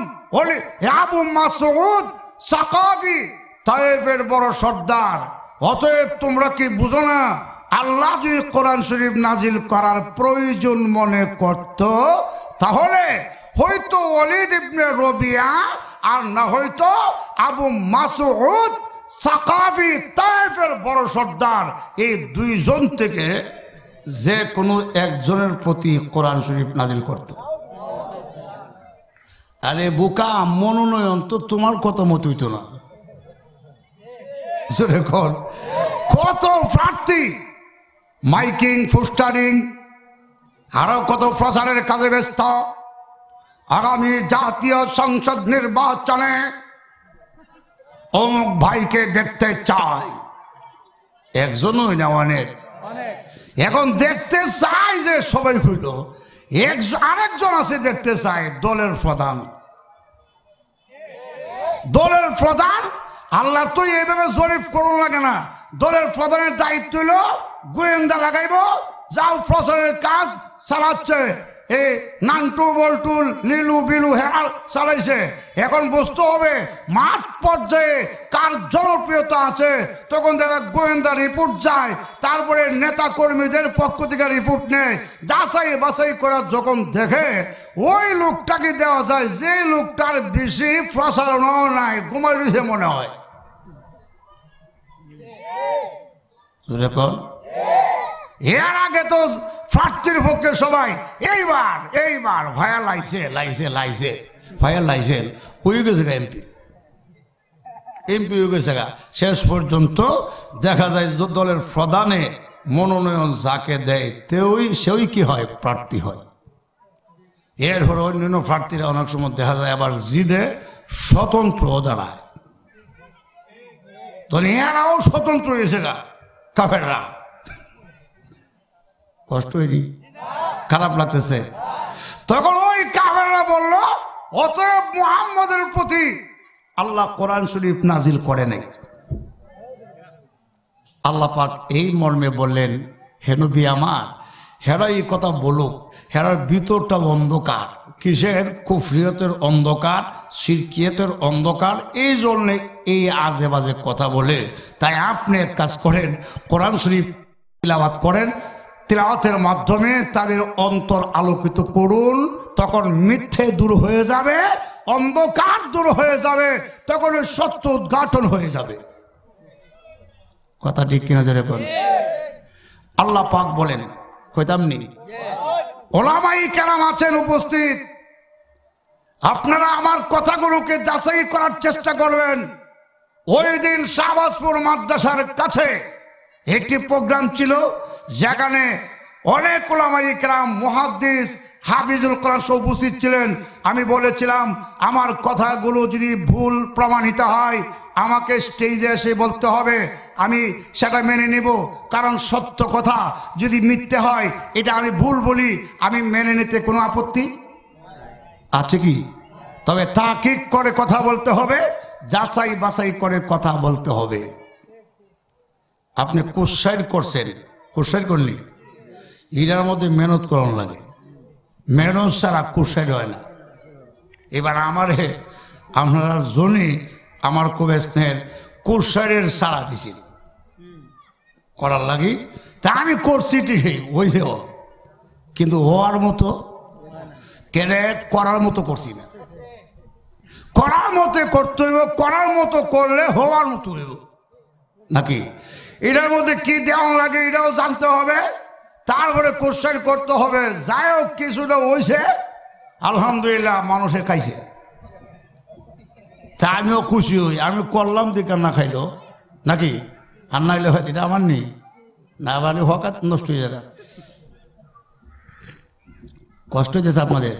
Speaker 1: আবু মাসউদ সাকাফি, তায়েফের বড় সর্দার। অতএব তোমরা কি বুঝো না, আল্লাহ যদি কোরআন শরীফ নাজিল করার প্রয়োজন মনে করত, তাহলে হয়তো ওলীদ ইবনে রবিয়া আর না হয়তো আবু মাসউদ সাকাফি, তায়েফের বড় সর্দার, এই দুইজন থেকে যে কোনো একজনের প্রতি কোরআন শরীফ নাজিল করত। আরে বোকা, মনোনয়ন তো তোমার কথা মত হইতো না। কত প্রার্থী, মাইকিং, পোস্টারিং, আরো কত প্রচারের কাজে ব্যস্ত। আগামী জাতীয় সংসদ নির্বাচনে অমুক ভাইকে দেখতে চাই, একজনই না অনেক। এখন দেখতে চাই যে সবাই হইল, আরেকজন আছে দেখতে চাই দলের প্রধান। দলের প্রধান আল্লাহ তো এইভাবে জরিপ করুন লাগে না। দলের প্রধানের দায়িত্ব হইল গোয়েন্দা লাগাইব, যাও প্রচারের কাজ চালাচ্ছে। এই নান্টু বল্টুল লিলু বিলু হেরাল চালাইছে। এখন বুঝতে হবে মাঠ পর্যায়ে কার জনপ্রিয়তা আছে, তখন দেখা গোয়েন্দা রিপোর্ট যায়, তারপরে নেতা কর্মীদের পক্ষ থেকে রিপোর্ট নেয়, যাচাই বাছাই করা যখন দেখে ওই লোকটাকে দেওয়া যায় যে লোকটার বেশি প্রচারণাও নাই, ঘুমাই রয়েছে মনে হয়। এর আগে তো প্রার্থীর পক্ষে সবাই এইবার ভাইয়া লাইছে ভাইয়া লাইছে হয়ে গেছে এমপি। এমপি হয়ে গেছে গা। শেষ পর্যন্ত দেখা যায় দলের প্রধানে মনোনয়ন যাকে দেয় সেই কি হয়, প্রার্থী হয়। এরপরে অন্যান্য প্রার্থীরা অনেক সময় দেখা যায় আবার জিদে স্বতন্ত্র দাঁড়ায়। তো এরাও স্বতন্ত্র হয়েছে গা কাফেররা। কষ্ট হয়নি? খারাপ লাগতেছে? তখন ওই কাফেররা বলল, অতএব মুহাম্মদের প্রতি আল্লাহ কোরআন শরীফ নাজিল করে নাই। আল্লাহ পাক এই মর্মে বললেন, হে নবী আমার, হেরা এই কথা বলুক, হেরার ভিতরটা অন্ধকার। কিসের? কুফরিয়তের অন্ধকার, শিরকিয়তের অন্ধকার। এই জন্যে এই আজে বাজে কথা বলে। তাই আপনি এক কাজ করেন, কোরআন শরীফ তিলাওয়াত করেন, তিলাওয়াতের মাধ্যমে তাদের অন্তর আলোকিত করুন। তখন মিথ্যে দূর হয়ে যাবে, অন্ধকার দূর হয়ে যাবে, তখন সত্য উদ্ঘাটন হয়ে যাবে। কথা ঠিক কিনা জোরে কোন? আল্লাহ পাক বলেন, কইতামনি ওলামাই কেরাম আছেন উপস্থিত, আপনারা আমার কথাগুলোকে যাচাই করার চেষ্টা করবেন। ওই দিন শাহবাজপুর মাদ্রাসার কাছে একটি প্রোগ্রাম ছিল, যেখানে অনেক ওলামাই কেরাম, মুহাদ্দিস, হাফিজুল কোরআন সব উপস্থিত ছিলেন। আমি বলেছিলাম, আমার কথাগুলো যদি ভুল প্রমাণিত হয় আমাকে স্টেজে এসে বলতে হবে, আমি সেটা মেনে নেব। কারণ সত্য কথা যদি মিথ্যে হয়, এটা আমি ভুল বলি, আমি মেনে নিতে কোনো আপত্তি আছে কি? তবে তাকিদ করে কথা বলতে হবে, যাচাই বাছাই করে কথা বলতে হবে। আপনি কুশাইর করছেন, কুশাইর করলি এটার মধ্যে মেহনত করানো লাগে, মেহনত ছাড়া কুশাইর হয় না। এবার আপনারা জনি আমার খুব স্নেহের কুশাইরের সারা দিছিল করার লাগি, তা আমি করছি ঠিকই, ওই কিন্তু হওয়ার মতো কেন করার মতো করছি না। করার মতো করতে হইব, করার মতো করলে হওয়ার মতো হইব নাকি? এটার মধ্যে কি দেওয়া লাগে এটাও জানতে হবে, তারপরে কোশ্চেন করতে হবে। যাই হোক, কিছুটা হয়েছে আলহামদুলিল্লাহ, মানুষে খাইছে, তা আমিও খুশি হই। আমি করলাম দিকে না খাইলো নাকি, আর নাইলে হয় এটা আমার নেই না, মানে হকাত নষ্ট হয়ে যাবে। কষ্ট হয়েছে আপনাদের।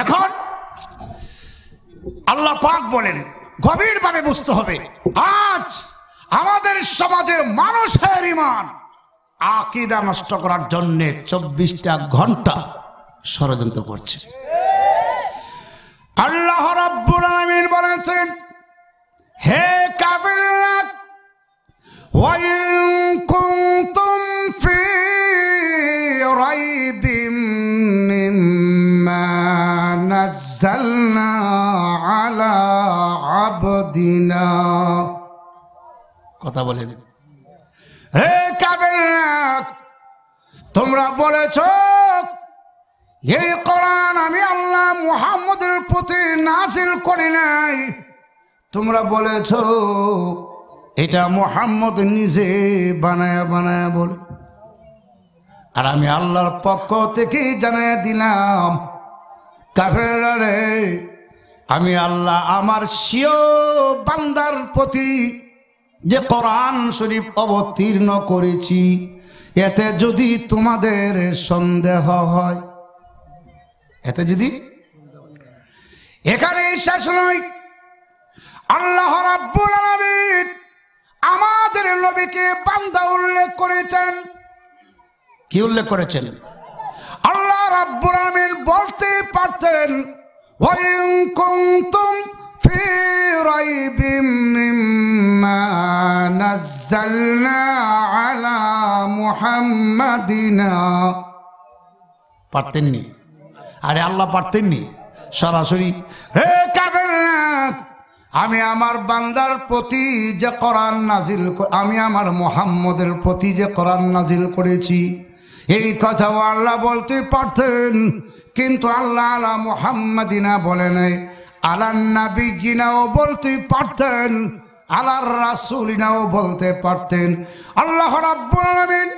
Speaker 1: এখন আল্লাহ পাক বলেন, গভীরভাবে বুঝতে হবে, আজ আমাদের সমাজের মানুষের ঈমান আকীদা নষ্ট করার জন্য 24টা ঘন্টা ষড়যন্ত্র করছে। আল্লাহ রাব্বুল আলামিন বলেছেন, হে কাফিররা, ওয়া ইন কুনতুম ফি রাইবিম মিম্মা নাযালনা আলা আবদিনা। কথা বলেন, হে কাফিররা, তোমরা বলেছো এই কোরআন আমি আল্লাহ মুহাম্মদের প্রতি নাযিল করি নাই। তোমরা বলেছ এটা মুহাম্মদ নিজে বানায়া বানায়া বলে, আর আমি আল্লাহর পক্ষ থেকে জানায়া দিলাম, কাফেররা রে, আমি আল্লাহ আমার স্বীয় বান্দার প্রতি যে কোরআন শরীফ অবতীর্ণ করেছি, এতে যদি তোমাদের সন্দেহ হয়, এতে যদি, এখানে শেষ নয়। আল্লাহ রাব্বুল আলামিন আমাদের নবীকে বান্দা উল্লেখ করেছেন। কি উল্লেখ করেছেন? আল্লাহ রাব্বুল আলামিন বলতে পারতেন, ওয়া ইন কুনতুম ফি রাইবিম মিম্মা নাযালনা আলা মুহাম্মাদিনা। পারতেননি? আরে আল্লাহ পারতেননি? সরাসরি, হে কাফেররা, আমি আমার বান্দার প্রতি যে কোরআন নাজিল, আমি আমার মুহাম্মদের প্রতি যে কোরআন নাজিল করেছি, এই কথাও আল্লাহ বলতে পারতেন, কিন্তু আল্লাহ আলা মুহাম্মাদিনা বলে নাই, আলান নাবিয়িনাও বলতে পারতেন, আলার রাসূলিনাও বলতে পারতেন। আল্লাহ রাব্বুল আলামিন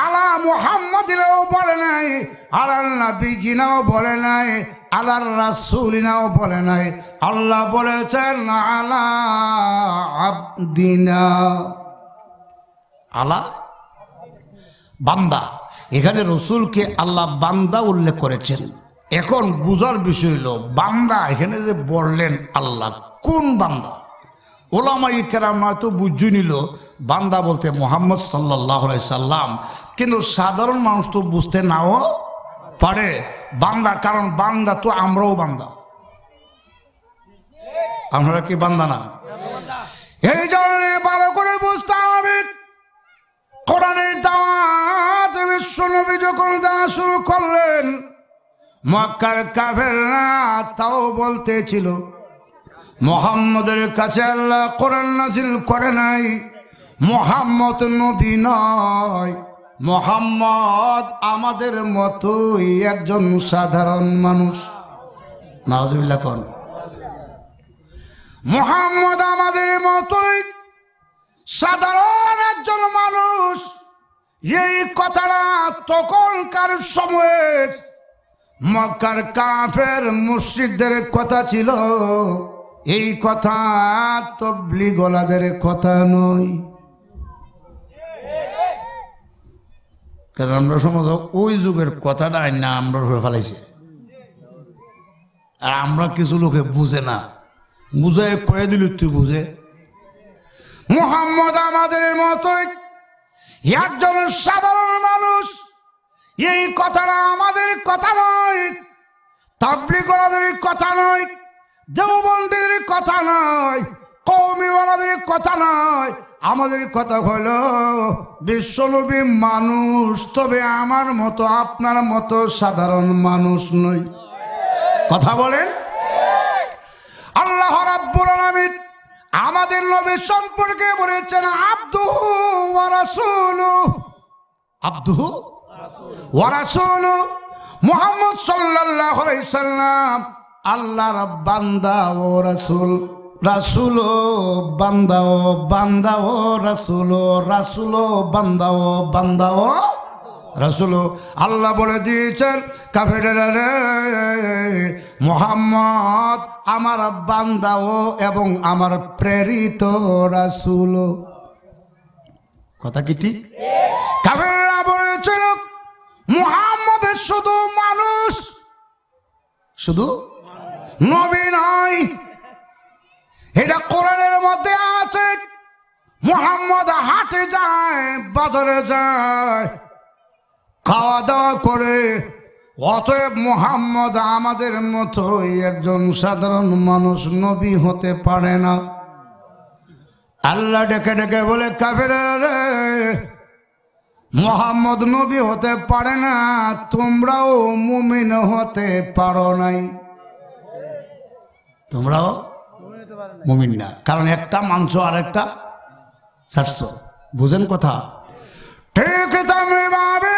Speaker 1: আলা মুহাম্মাদিনাও বলে নাই, আলাল নাবিয়িনাও বলে নাই, আলার রাসূলিনাও বলে নাই। আল্লাহ বলেছেন আলা আবদিনা, আলা বান্দা। এখানে রসুলকে আল্লাহ বান্দা উল্লেখ করেছেন। এখন বুঝার বিষয় হলো বান্দা এখানে যে বললেন আল্লাহ কোন বান্দা? ওলামায়ে কেরাম তো বুঝে নিল বান্দা বলতে মুহাম্মদ সাল্লাল্লাহু আলাইহি সাল্লাম, কিন্তু সাধারণ মানুষ তো বুঝতে নাও পারে বান্দা, কারণ বান্দা তো আমরাও বান্দা। আমরা কি বান্দা না? এই জন্য ভালো করে বুঝতে হবে কোরআনের দাওয়াত বিশ্বনবী যখন দেওয়া শুরু করলেন, মক্কার কাফেররা তাও বলতেছিল মুহাম্মদের কাছে আল্লাহ কোরআন নাযিল করে নাই, মুহাম্মদ নবী নয়, মুহাম্মদ আমাদের মতোই একজন সাধারণ মানুষ। নাউজুবিল্লাহ কোন? মুহাম্মদ আমাদের মতোই সাধারণ একজন মানুষ। এই কথাটা তখনকার সময়ে মক্কার কাফের মুশরিকদের কথা ছিল, এই কথা তাবলীগওয়ালাদের কথা নয়। কারণ আমরা সমাজ ওই যুগের কথাটা না আমরা ধরে ফেলাইছি, আর আমরা কিছু লোকে বুঝে না, বুঝে কয়ে দিল তুই বুঝে। মুহাম্মদ আমাদের মতোই একজন সাধারণ মানুষ, এই কথাটা আমাদের কথা নয়, তাবলীগওয়ালাদের কথা নয়, দেওবন্দির কথা নয়, কওমিওয়ালাদের কথা নয়। আমাদের কথা হলো বিশ্বনবী মানুষ, তবে আমার মতো আপনার মতো সাধারণ মানুষ নয়। কথা বলেন। আল্লাহ রাব্বুল আলামিন আমাদের নবী সম্পর্কে বলেছেন আব্দুহু ওয়া রাসূলুহু, আব্দুহু ওয়া রাসূলুহু। মুহাম্মদ সাল্লাল্লাহু আলাইহি সাল্লাম আল্লাহর বান্দা ও রাসূল, রাসূল ও বান্দা ও বান্দা ও রাসূল, রাসূল ও বান্দা ও বান্দা ও রাসূল। আল্লাহ বলে দিয়েছেন কাফেররা রে, মুহাম্মদ আমার বান্দা ও এবং আমার প্রেরিত রাসূল। কথা কি ঠিক? কাফেররা বলেছিল মুহাম্মদ শুধু মানুষ, শুধু নবী নয়। এটা কোরআনের মধ্যে আছে। মুহাম্মদ হাটে যায়, বাজারে যায়, খাওয়া দাওয়া করে, অতএব মুহাম্মদ আমাদের মতোই একজন সাধারণ মানুষ, নবী হতে পারে না। আল্লাহ ডেকে ডেকে বলে কাফেররা রে, মুহাম্মদ নবী হতে পারে না, তোমরাও মুমিন হতে পারো নাই, তোমরাও মুমিন না। কারণ একটা মানছো আর একটা ছাড়ছো। বুঝেন কথা? ঠিক তেমনি ভাবে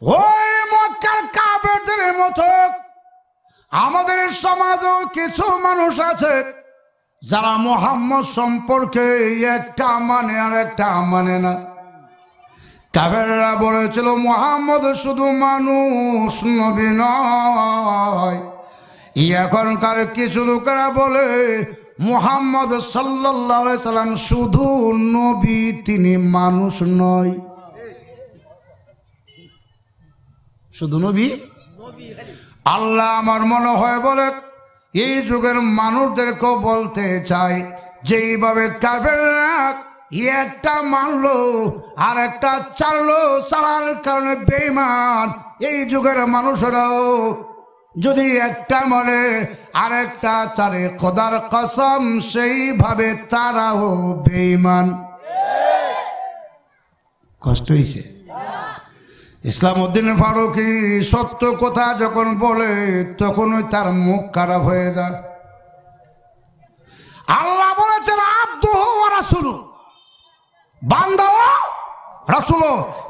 Speaker 1: ওই মক্কার কাফেরদের মতো আমাদের সমাজেও কিছু মানুষ আছে যারা মুহাম্মদ সম্পর্কে একটা মানে আর একটা মানে না। কাফেররা বলেছিল মুহাম্মদ শুধু মানুষ, নবী নয়। এখনকার কিছু লোকেরা বলে মুহাম্মদ সাল্লাল্লাহু আলাইহি সাল্লাম শুধু নবী, তিনি মানুষ নয়। শুধু নবী। আল্লাহ আমার মনে হয় বলে এই যুগের মানুষদেরকেও বলতে চাই, যেইভাবে কাফেররা একটা মানলো আর একটা চাললো, চালার কারণে বেঈমান, এই যুগের মানুষরাও যদি একটা মানে আর একটা চারে খোদার কসম, সেইভাবে তারাও বেঈমান। কষ্ট হইছে? ইসলাম উদ্দিন ফারুকি সত্য কথা যখন বলে তখনই তার মুখ খারাপ হয়ে যায়। আল্লাহ বলেছেন আব্দুহু ওয়া রাসূলুহু, বান্দা ও রাসূল।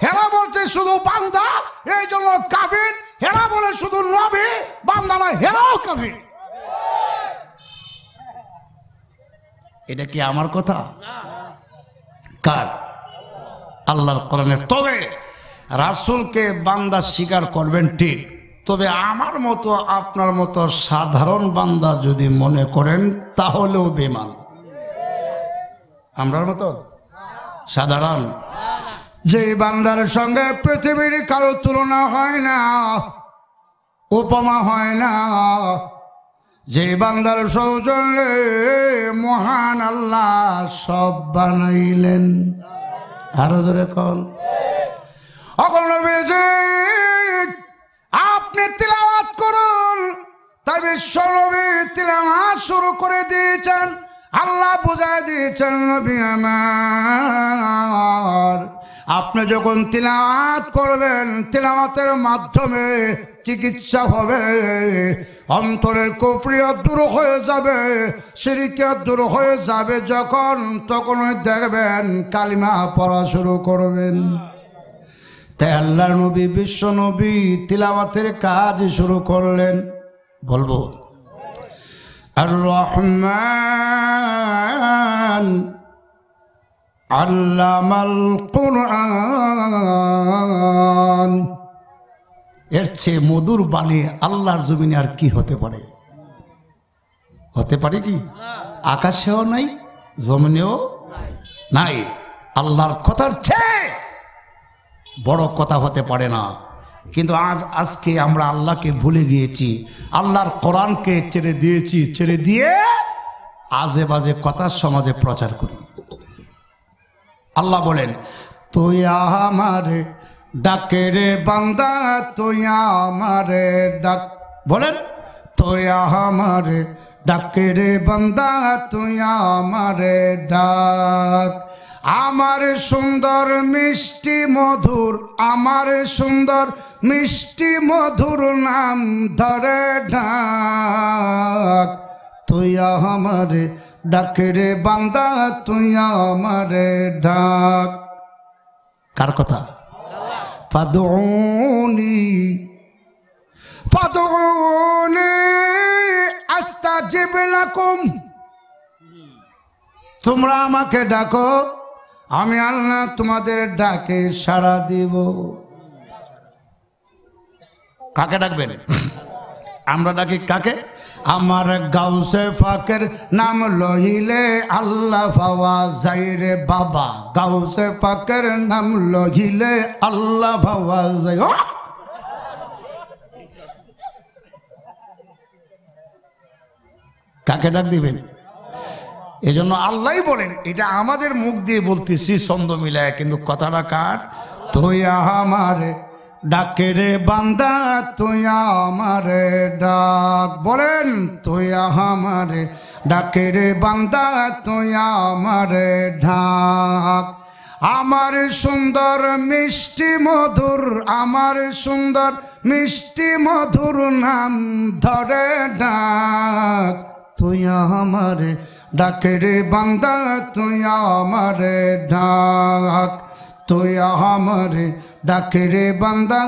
Speaker 1: হেরা বলছে শুধু বান্দা, এই জন্য কাফির। হেরা বলে শুধু নবী, বান্দা না, হেরাও কাফির। এটা কি আমার কথা? কার? আল্লাহর কোরআনের। তবে রাসূলকে বান্দা স্বীকার করবেন ঠিক, তবে আমার মতো আপনার মতো সাধারণ বান্দা যদি মনে করেন তাহলেও বেমান। আমরার মতো সাধারণ যে বান্দার সঙ্গে পৃথিবীর কারো তুলনা হয় না, উপমা হয় না, যে বান্দার সৌজন্যে মহান আল্লাহ সব বানাইলেন। আরো জোরে কোন আপনি তিলাওয়াত করুন। তাই বিশ্বনবী তিলাওয়াত শুরু করে দিয়েছেন। আল্লাহ বুঝায় দিয়েছেন, নবী আমার আপনি যখন তিলাওয়াত করবেন, তিলাওয়াতের মাধ্যমে চিকিৎসা হবে, অন্তরের কুফরিয়ত দূর হয়ে যাবে, শিরকিয়ত দূর হয়ে যাবে। যখন তখন দেখবেন কালিমা পড়া শুরু করবেন। তাই আল্লাহর নবী বিশ্ব নবী তিলাওয়াতের কাজ শুরু করলেন। বলবো আর রহমান আল্লামাল কুরআন। এর চেয়ে মধুর বাণী আল্লাহর জমিনে আর কি হতে পারে? হতে পারে কি? আকাশেও নাই, জমিনেও নাই। আল্লাহর কথার চেয়ে বড় কথা হতে পারে না। কিন্তু আজকে আমরা আল্লাহকে ভুলে গিয়েছি, আল্লাহর কোরআনকে ছেড়ে দিয়েছি, ছেড়ে দিয়ে আজে বাজে কথা সমাজে প্রচার করি। আল্লাহ বলেন, তুই আমারে ডাকে রে বান্দা, তুই আমারে ডাক। বলেন, তুই আমারে ডাকে রে বান্দা, তুই আমারে ডাক। আমার সুন্দর মিষ্টি মধুর, আমার সুন্দর মিষ্টি মধুর নাম ধরে ডাক। তুই আমারে ডাকে রে বান্দা, তুই আমারে ডাক। কার কথা? ফাদউনি ফাদউনি আস্তাজিব লাকুম। তোমরা আমাকে ডাকো, আমি আল্লাহ তোমাদের ডাকে সাড়া দিব। কাকে ডাকবেন? আমরা ডাকি কাকে? আমার গাউসে ফাকের নাম লইলে আল্লাহ পাওয়া যায় রে বাবা। গাউসে ফাকের নাম লইলে আল্লাহ পাওয়া যায়। কাকে ডাক দিবেন? এই জন্য আল্লাহ বলেন, এটা আমাদের মুখ দিয়ে বলতেছি ছন্দ মিলায়, কিন্তু কথাটা কার? তুই আমারে ডাকে রে বান্দা, তুই আমারে ডাক। বলেন, তুই আমারে ডাকে রে বান্দা, তুই আমারে ঢাক। আমার সুন্দর মিষ্টি মধুর, আমার সুন্দর মিষ্টি মধুর নাম ধরে ডাক। তুই আমারে ডাকে রে বান্দা, তুই আমারে ঢাক। তুই আমারে ডাকে রে বান্দা।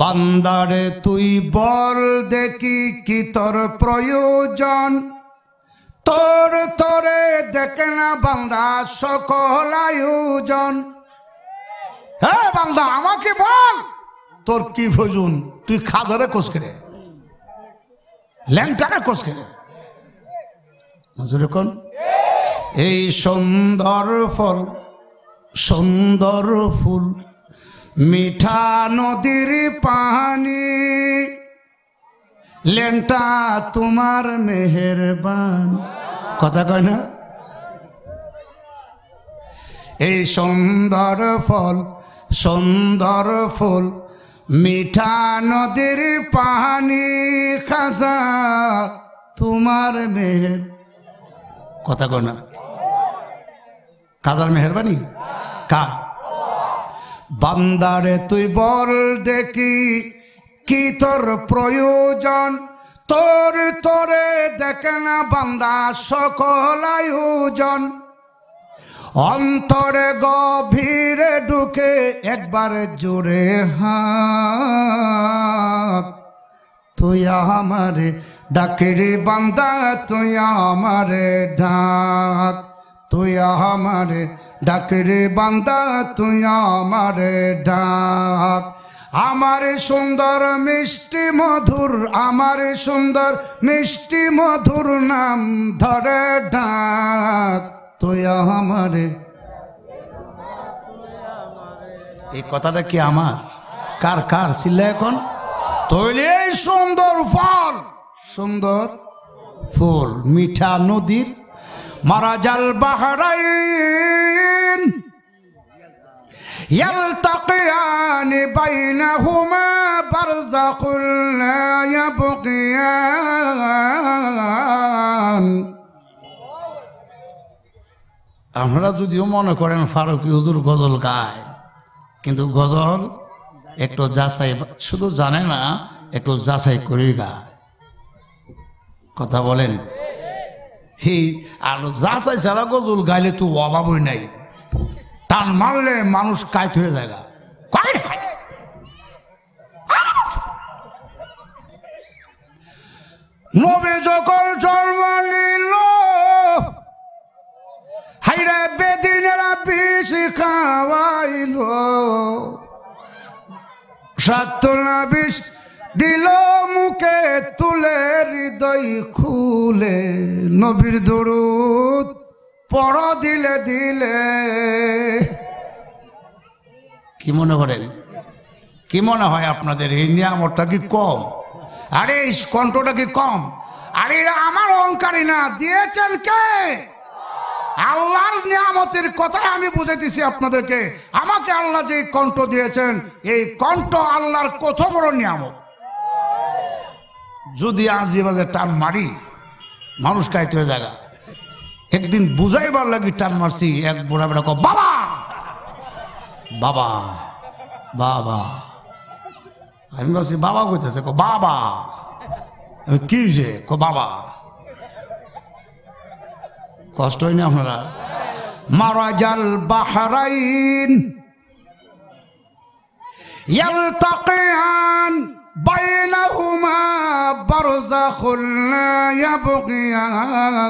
Speaker 1: বান্দারে তুই বল দেখি কি তোর প্রয়োজন, তোর তোরে দেখে না বান্দা সকল আয়োজন। হ্যাঁ বান্দা, আমাকে বল তোর কি প্রয়োজন। তুই খাদরে কোষ করে, ল্যাংটারে কোষ করে। কোন এই সুন্দর ফল, সুন্দর ফুল, মিঠা নদীর পানি, লেনটা তোমার মেহেরবান। কথা কয় না? এই সুন্দর ফল, সুন্দর ফুল, মিঠা নদীর পানি, খাজা তোমার মেহের। কথা কয় না? কাজার মেহরবানি কার? বান্দারে তুই বল দেখি কি তোর প্রয়োজন, তোর তোরে দেখে না বান্দা সকল আয়োজন। অন্তরে গভীরে ঢুকে একবার জোরে হাত। তুই আমারে ডাকে রে বান্দা, তুই আমারে ডাক। তুই আমারে ডাক রে বান্দা তুই আমারে ডাক আমার সুন্দর মিষ্টি মধুর আমার সুন্দর মিষ্টি মধুর নাম ধরে ডাক তুই আমারে এই কথাটা কি আমার কার কার ছিল এখন তৈরি সুন্দর ফল সুন্দর ফুল মিঠা নদীর মারাজাল বাহরাইন يلتقيان بينهما برزخ لا يبغيان আমরা যদিও মনে করেন ফারুকি হুজুর গজল গায় কিন্তু গজল একটু যাচাই শুধু জানে না একটু যাচাই করে গায় কথা বলেন হি আর যাচাই ছাড়া গজল গাইলে তো অভাবই নাই টান মারলে মানুষ কায়ত হয়ে যায় নবী যখন জন্ম নিল হাইরে বেদিনেরা বিষ খাওয়াইল সাতনা বিষ দিল মুখে তুলে হৃদয় খুলে নবীর দরুদ পড় দিলে দিলে কি মনে করেন কি মনে হয় আপনাদের এই নিয়ামতটা কি কম আরে এই কণ্ঠটা কি কম আরে এরা আমার অহংকারী না দিয়েছেন কে আল্লাহর নিয়ামতের কথা আমি বুঝাইতেছি আপনাদেরকে আমাকে আল্লাহ যে কণ্ঠ দিয়েছেন এই কণ্ঠ আল্লাহর কত বড় নিয়ামত যদি আজীবাজে টান মারি মানুষ কাইতে হয়ে জায়গা একদিন বুঝাইবার লাগি টান মারছি এক বুড়া বেড়া কো বাবা বাবা বাবা আমি বলছি বাবা কইতেছে কো বাবা কি যে কো বাবা কষ্ট হয়নি আপনারা মারাজাল বাহরাইন ইয়ালতাকিয়ান বাইনাহুমা বারযাখুন লা ইয়াবগিয়ান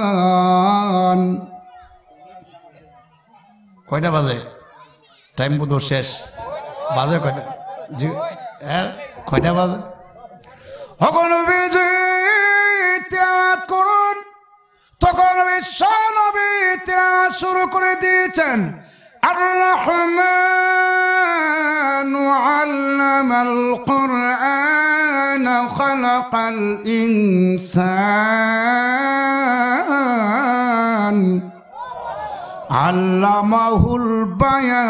Speaker 1: কয়টা বাজে টাইম বুধ শেষ বাজে কয়টা জি কয়টা বাজে তখন বিজয় ত্যাগ করুন তখন বিশ্বনবী ত্যাগ শুরু করে দিয়েছেন আর রহমান আল্লামাল কুরআন খালাকাল ইনসান আল্লামাহুল বায়ান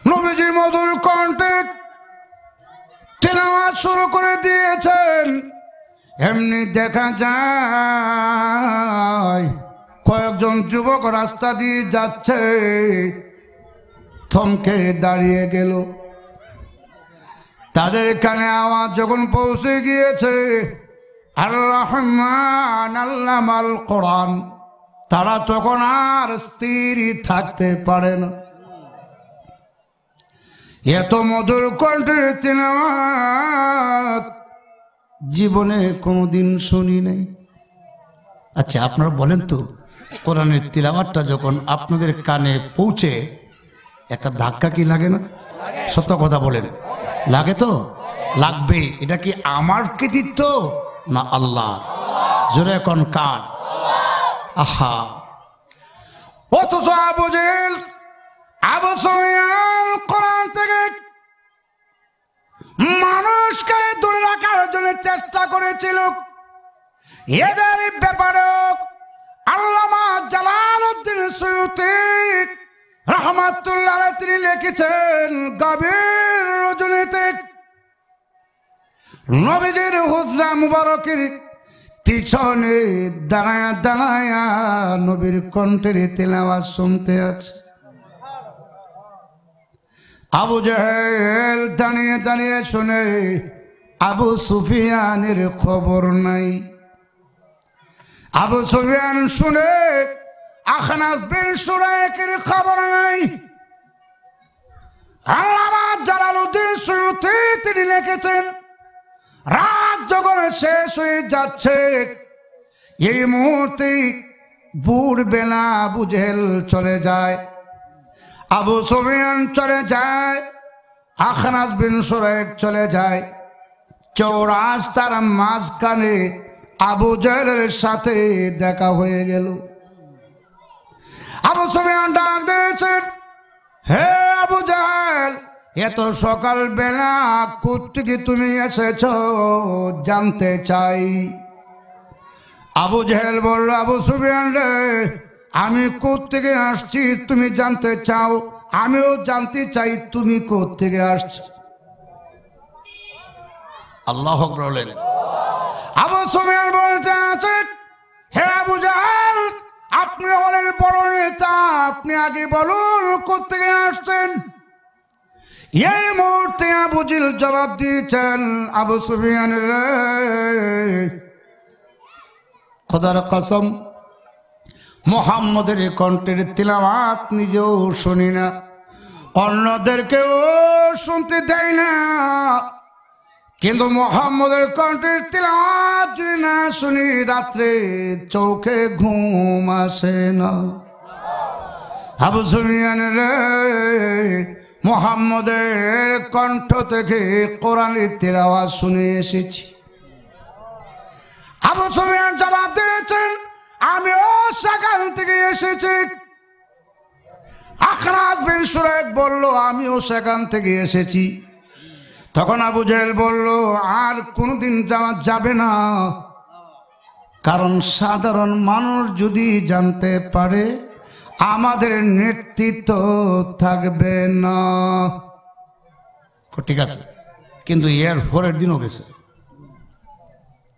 Speaker 1: নবীজি মধুর কণ্ঠে তিলাওয়াত শুরু করে দিয়েছেন এমনি দেখা যায় কয়েকজন যুবক রাস্তা দিয়ে যাচ্ছে থমকে দাঁড়িয়ে গেল তাদের কানে আওয়াজ যখন পৌঁছে গিয়েছে আর রহমান আল্লামাল কোরআন তারা তখন আর স্থির থাকতে পারে না এত মধুর কণ্ঠের তিলাওয়াত জীবনে কোনোদিন শুনি নাই আচ্ছা আপনারা বলেন তো কোরআনের তিলাওয়াতটা যখন আপনাদের কানে পৌঁছে একটা ধাক্কা কি লাগে না সত্য কথা বলেন লাগে তো লাগবে এটা কি আমার কৃতিত্ব না আল্লাহ জোরে এখন কার আহা অথচ আবু জেহেল আবু সুফিয়ান কোরআন থেকে মানুষকে দূরে রাখার জন্য চেষ্টা করেছিল এদের ব্যাপারে আল্লামা জালালউদ্দিন সুয়ুতি রাহমাতুল্লাহ আলাইহি তিনি লিখেছেন গভীর রজনীতে নবীজির হুজরা মুবারকের পিছনে দাঁড়ায়া দাঁড়ায়া নবীর কণ্ঠের তেলাওয়াত শুনতে আছে আবু জেহেল দাঁড়িয়ে দাঁড়িয়ে শুনে আবু সুফিয়ানের খবর নাই আবু সুফিয়ান শুনে আখনাস বিন সুরাইকের খবর নাই আল্লামা জালালউদ্দিন সুয়ুতি তিনি লিখেছেন রাত যখন শেষ হয়ে যাচ্ছে এই মুহূর্তে ভোরবেলা আবু জেহেল চলে যায়, আবু সুফিয়ান চলে যায়, আখনাস বিন সুরাইক চলে যায়। চৌরাস্তার মাঝখানে আবু জেহেলের সাথে দেখা হয়ে গেল। আবু সুফিয়ান ডাক দিয়েছেন, হে আবু জেহেল, এত সকাল বেলা কোত্থেকে তুমি এসেছ জানতে চাই। আবু জেহেল বলল, আবু সুফিয়ান রে, আমি কোত্থেকে আসছি তুমি জানতে চাও, আমিও জানতে চাই তুমি কোত্থেকে আসছো। আল্লাহু আকবার বলেন। আবু সুফিয়ান বলতে আছে, হে আবু জেহেল, আপনি হলেন বড় নেতা, আপনি আগে বলুন কোত্থেকে আসছেন। এই মুহূর্তে আবু জেহেল জবাব দিয়েছেন, আবু সুফিয়ান রে, খোদার কসম, মুহাম্মদের কণ্ঠের তিলাওয়াত নিজেও শুনি না, অন্যদেরকেও শুনতে দেয় না, কিন্তু মুহাম্মদের কণ্ঠের তিলাওয়াত যদি না শুনি রাত্রে চোখে ঘুম আসে না। আবু সুফিয়ান রে, মুহাম্মদের কণ্ঠ থেকে কোরআনের তিলাওয়াত শুনে এসেছি। আবু সুফিয়ান জবাব দিয়েছেন, আমিও সেখান থেকে এসেছি। আখনাস বিন সুরাইক বলল, আমিও সেখান থেকে এসেছি। তখন আবু জেহেল বলল, আর কোনদিন যাওয়া যাবে না, কারণ সাধারণ মানুষ যদি জানতে পারে আমাদের নেতৃত্ব থাকবে না। ঠিক আছে, কিন্তু এর পরের দিনও গেছে,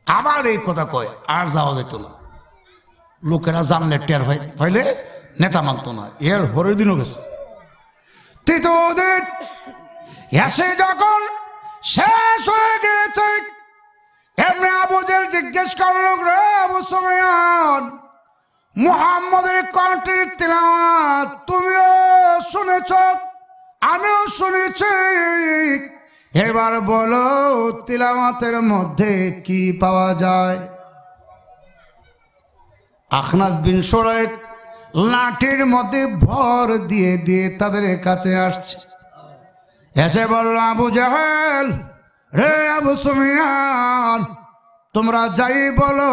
Speaker 1: আবার এই কথা কয়, আর যাওয়া যেত না, লোকেরা জানলে টের পাইলে নেতা মানত না। এর পরের দিনও গেছে। তৃতীয় দিন এসে যখন শেষ হয়ে গেছে, এমনি আবু জেহেল জিজ্ঞেস করল, রে আবু সুফিয়ান, মুহাম্মদের কণ্ঠের তিলাওয়াত তুমিও শুনেছ, আমিও শুনেছি, এবার বলো তিলাওয়াতের মধ্যে কি পাওয়া যায়। আখনাস বিন সুরাইক লাঠির মধ্যে ভর দিয়ে দিয়ে তাদের কাছে আসছে, এসে বলল, আবু জেহেল রে, আবু সুফিয়ান, তোমরা যাই বলো,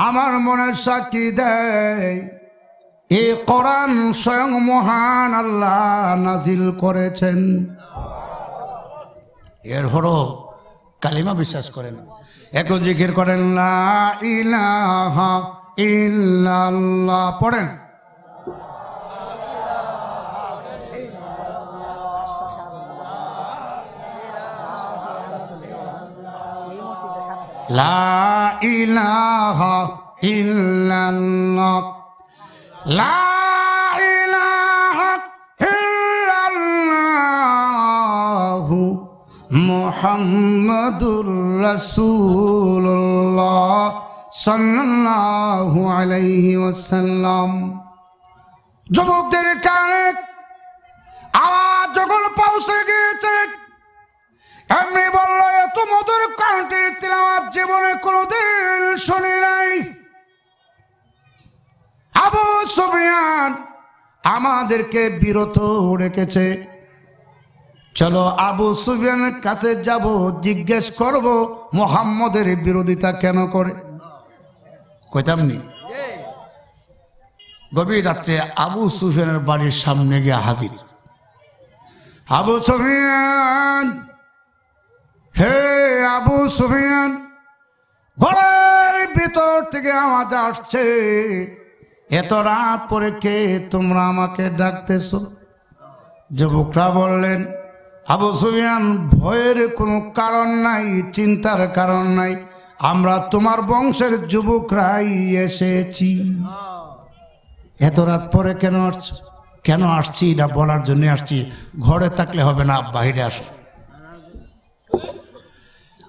Speaker 1: আমার মনের সাক্ষী দেয় এই কোরআন স্বয়ং মহান আল্লাহ নাজিল করেছেন। এরপরও কালিমা বিশ্বাস করেন, একটু জিকির করেন, লা ইলাহা ইল্লাল্লাহ পড়েন। লা ইলাহা ইল্লাল্লাহ, লা ইলাহা ইল্লাল্লাহু মুহাম্মাদুর রাসূলুল্লাহ সাল্লাল্লাহু আলাইহি ওয়াসাল্লাম। যুবকদের কানে আওয়াজ যখন পৌঁছে গিয়েছে, এমনি বলল, এত মধুর কণ্ঠের তিলাওয়াত জীবনে কোনদিন শুনি নাই। আবু সুফিয়ান আমাদেরকে বিরত রেখেছে, চলো আবু সুফিয়ানের কাছে যাব, জিজ্ঞেস করব মুহাম্মদের বিরোধিতা কেন করে। কইতাম নি, গভীর রাত্রে আবু সুফিয়ানের বাড়ির সামনে গিয়ে হাজির। আবু সুফিয়ান, হে আবু সুফিয়ান, ঘরের ভিতর থেকে আওয়াজ আসছে, এত রাত পরে কে তোমরা আমাকে ডাকতেছ? যুবকরা বললেন, আবু সুফিয়ান, ভয়ের কোনো কারণ নাই, চিন্তার কারণ নাই, আমরা তোমার বংশের যুবকরাই এসেছি। এত রাত পরে কেন আসছ? কেন আসছি এটা বলার জন্য আসছি, ঘরে থাকলে হবে না, বাইরে আসো।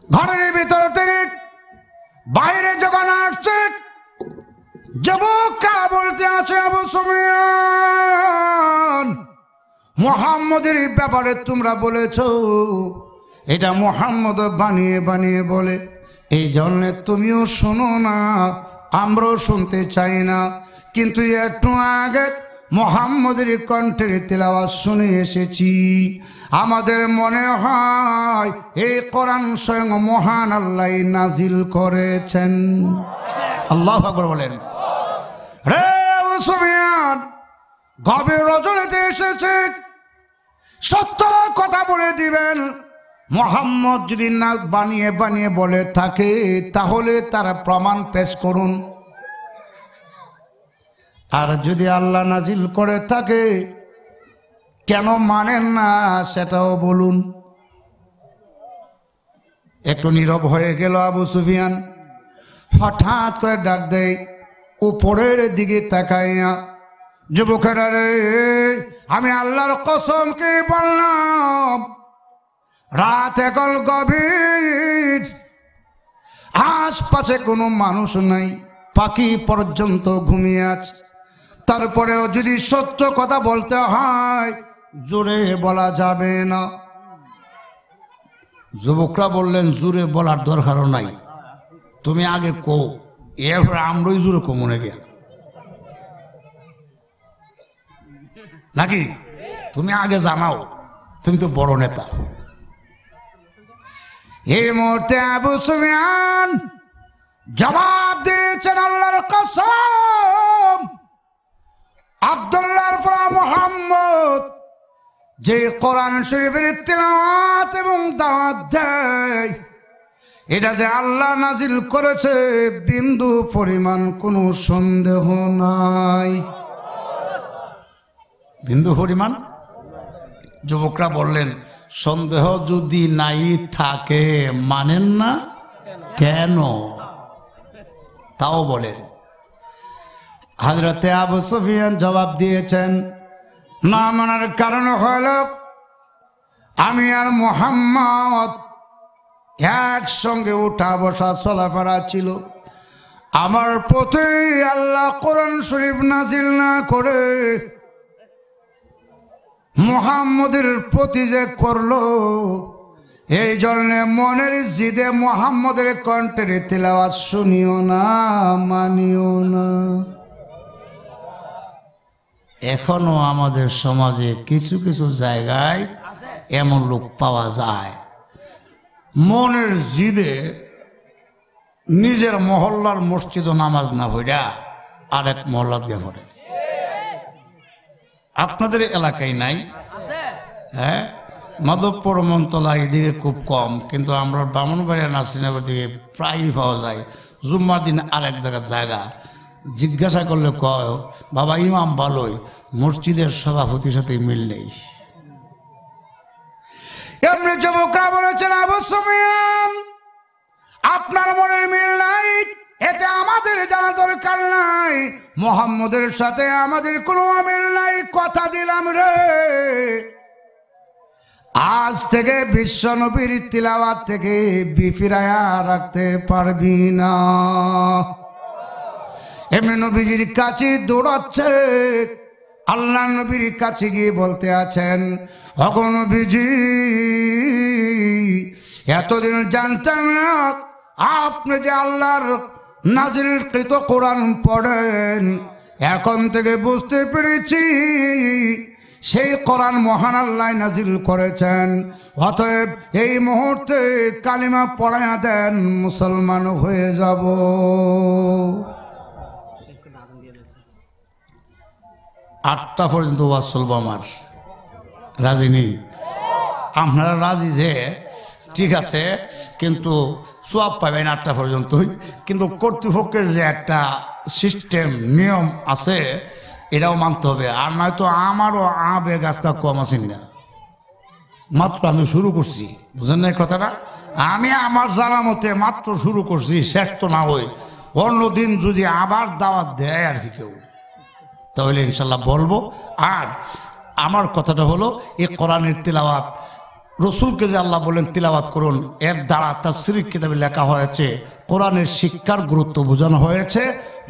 Speaker 1: ঘরের ভিতর থেকে বাইরে যখন আসছে, যুবকরা বলতে আছে, আবু সুফিয়ান, মুহাম্মদের ব্যাপারে তোমরা বলেছ এটা মুহাম্মদ বানিয়ে বানিয়ে বলে, এই জন্য তুমিও শোনো না, আমরাও শুনতে চাই না, কিন্তু একটু আগে মুহাম্মদের কণ্ঠের তিলাওয়াত শুনে এসেছি। আমাদের মনে হয় এই কোরআন স্বয়ং মহান আল্লাহ নাজিল করেছেন। আল্লাহু আকবার বলেন। রে আবু সুফিয়ান, গভীর রজনীতে এসেছে, সত্য কথা বলে দিবেন। মুহাম্মদ যদি না বানিয়ে বানিয়ে বলে থাকে তাহলে তারা প্রমাণ পেশ করুন, আর যদি আল্লাহ নাজিল করে থাকে কেন মানেন না সেটাও বলুন। একটু নীরব হয়ে গেল আবু সুফিয়ান। হঠাৎ করে ডাক দেয় উপরের দিকে তাকাইয়া, যুবকেরা রে, আমি আল্লাহর কসমকে বললাম, রাত এখন গভীর, আশপাশে কোনো মানুষ নাই, পাখি পর্যন্ত ঘুমিয়ে আছে। তারপরেও যদি সত্য কথা বলতে হয় জোরে বলা যাবে না। যুবকরা বললেন, জোরে বলার দরকারও নাই, তুমি আগে কো, এরপরে আমরাই জোরে কো মনে গিয়া, নাকি তুমি আগে জানাও, তুমি তো বড় নেতা। এই মুহূর্তে আবু সুফিয়ান জবাব দিয়েছেন, আল্লাহর কসম, আব্দুল্লাহর পর মুহাম্মদ যে কোরআন শরীফের তিলাওয়াত এবং দাওয়াত দেয়, এটা যে আল্লাহ নাজিল করেছে বিন্দু পরিমাণ কোনো সন্দেহ নাই, বিন্দু পরিমাণ। যুবকরা বললেন, সন্দেহ যদি নাই থাকে মানেন না কেন? তাও বলেন। হযরতে আবু সুফিয়ান জবাব দিয়েছেন, না মানার কারণ হল আমি আর মুহাম্মদ একসঙ্গে উঠা বসা চলাফেরা ছিল, আমার প্রতি আল্লাহ কোরআন শরীফ নাজিল না করে মুহাম্মদের প্রতি যে করলো, এই জন্য মনের জিদে মুহাম্মদের কণ্ঠের তিলাওয়াত শুনিও না, মানিও না। এখনো আমাদের সমাজে কিছু কিছু জায়গায় এমন লোক পাওয়া যায়, মনের জিদে নিজের মহল্লার মসজিদে নামাজ না পড়া আরেক মহল্লা দিয়ে পড়ে। আপনাদের এলাকায় নাই? হ্যাঁ, মাধবপুর মন্তলা এদিকে খুব কম, কিন্তু আমরা ব্রাহ্মণবাড়িয়া নাসিরনগর দিকে প্রায়ই পাওয়া যায়। জুম্মার দিন আরেক জায়গা জিজ্ঞাসা করলে কয়, বাবা ইমাম ভালোই, মসজিদের সভাপতির সাথে মিল নেই। এমনি যুবকরা বলেছেন, আবু সুফিয়ান আপনার মনে মিল নাই, এতে আমাদের জানা দরকার নাই, মুহাম্মদের সাথে আমাদের কোনো মিল নাই, কথা দিলাম রে, আজ থেকে বিশ্ব নবীর তিলাওয়াত থেকে বিফিরায়া রাখতে পারবি না। এমনি নবীজির কাছে দৌড়াচ্ছে, আল্লাহ নবীর কাছে গিয়ে বলতে আছেন, ওগো নবীজি, এতদিন জানতাম না আপনি যে আল্লাহর নাজিলকৃত কোরআন পড়েন, এখন থেকে বুঝতে পেরেছি সেই কোরআন মহান আল্লাহ নাজিল করেছেন, অতএব এই মুহূর্তে কালিমা পড়ায়া দেন, মুসলমান হয়ে যাব। আটটা পর্যন্ত ওয়াজ চলবো, আমার রাজি নেই। আপনারা রাজি যে ঠিক আছে, কিন্তু সওয়াব পাবেন 8টা পর্যন্তই, কিন্তু কর্তৃপক্ষের যে একটা সিস্টেম নিয়ম আছে এটাও মানতে হবে, আর নয়তো আমারও আবেগ আজকা কম আছেন না, মাত্র আমি শুরু করছি, বুঝেন না কথাটা? আমি আমার জানা মতে মাত্র শুরু করছি, শেষ তো না হই। অন্যদিন যদি আবার দাওয়াত দেয় আর কি কেউ, তাহলে ইনশাল্লাহ বলবো। আর আমার কথাটা হলো, এই কোরআনের তিলাওয়াত রসুলকে যে আল্লাহ বলেন তিলাওয়াত করুন, এর দ্বারা তাফসীর কিতাবে লেখা হয়েছে কোরআনের শিক্ষার গুরুত্ব বোঝানো হয়েছে।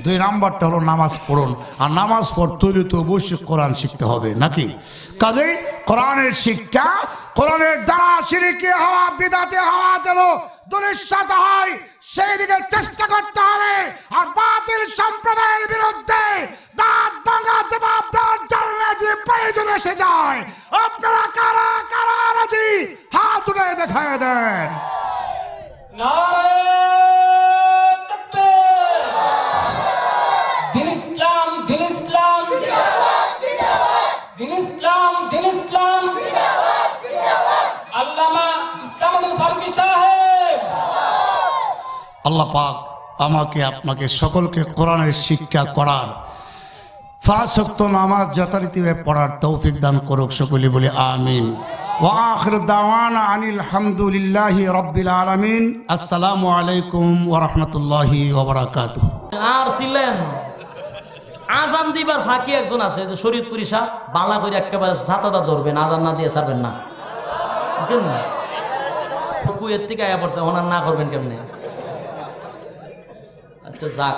Speaker 1: 2 নাম্বারটা হলো নামাজ পড়ুন, আর নামাজ পড়তে হলে তো অবশ্যই কোরআন শিখতে হবে, নাকি? কাজেই কোরআনের শিক্ষা, কোরআনের দ্বারা শিরকি হওয়া, বিদআতি হওয়া যেন দুনিশ্চিত হয়, সেই দিকে চেষ্টা করতে হবে। আর বাতিল সম্প্রদায়ের বিরুদ্ধে দাঁত ভাঙা জবাব দেওয়ার জন্য যে প্রয়োজন এসে যায়, আপনারা কারা কারা রাজি হাত তুলে দেখায় দেন।
Speaker 2: দিন ইসলাম, দিন ইসলাম, দিন ইসলাম, দিন ইসলাম, আল্লামা ইসলামুল ফারুকি সাহেব।
Speaker 1: আল্লাহ পাক আমাকে আপনাকে সকলকে কোরআনের শিক্ষা করার, 5 ওয়াক্ত নামাজ যথারীতিভাবে পড়ার তৌফিক দান করুক, সকলে বলি আমিন। ওয়া আখিরু দাওয়ানা আনিল হামদুলিল্লাহি রাব্বিল আলামিন। আসসালামু আলাইকুম ওয়া রাহমাতুল্লাহি ওয়া বারাকাতুহু।
Speaker 3: আর ছিলেন আজান দিবার ফাঁকি একজন আছে যে শরীয়তপুরি সাহেব, বাংলা করে একেবারে ছাতাটা ধরবেন, আজান না দিয়ে ছাড়বেন না। কুয়েত থেকে আয়া পড়ছে, ওনার না করবেন কেমনে? আচ্ছা যাক।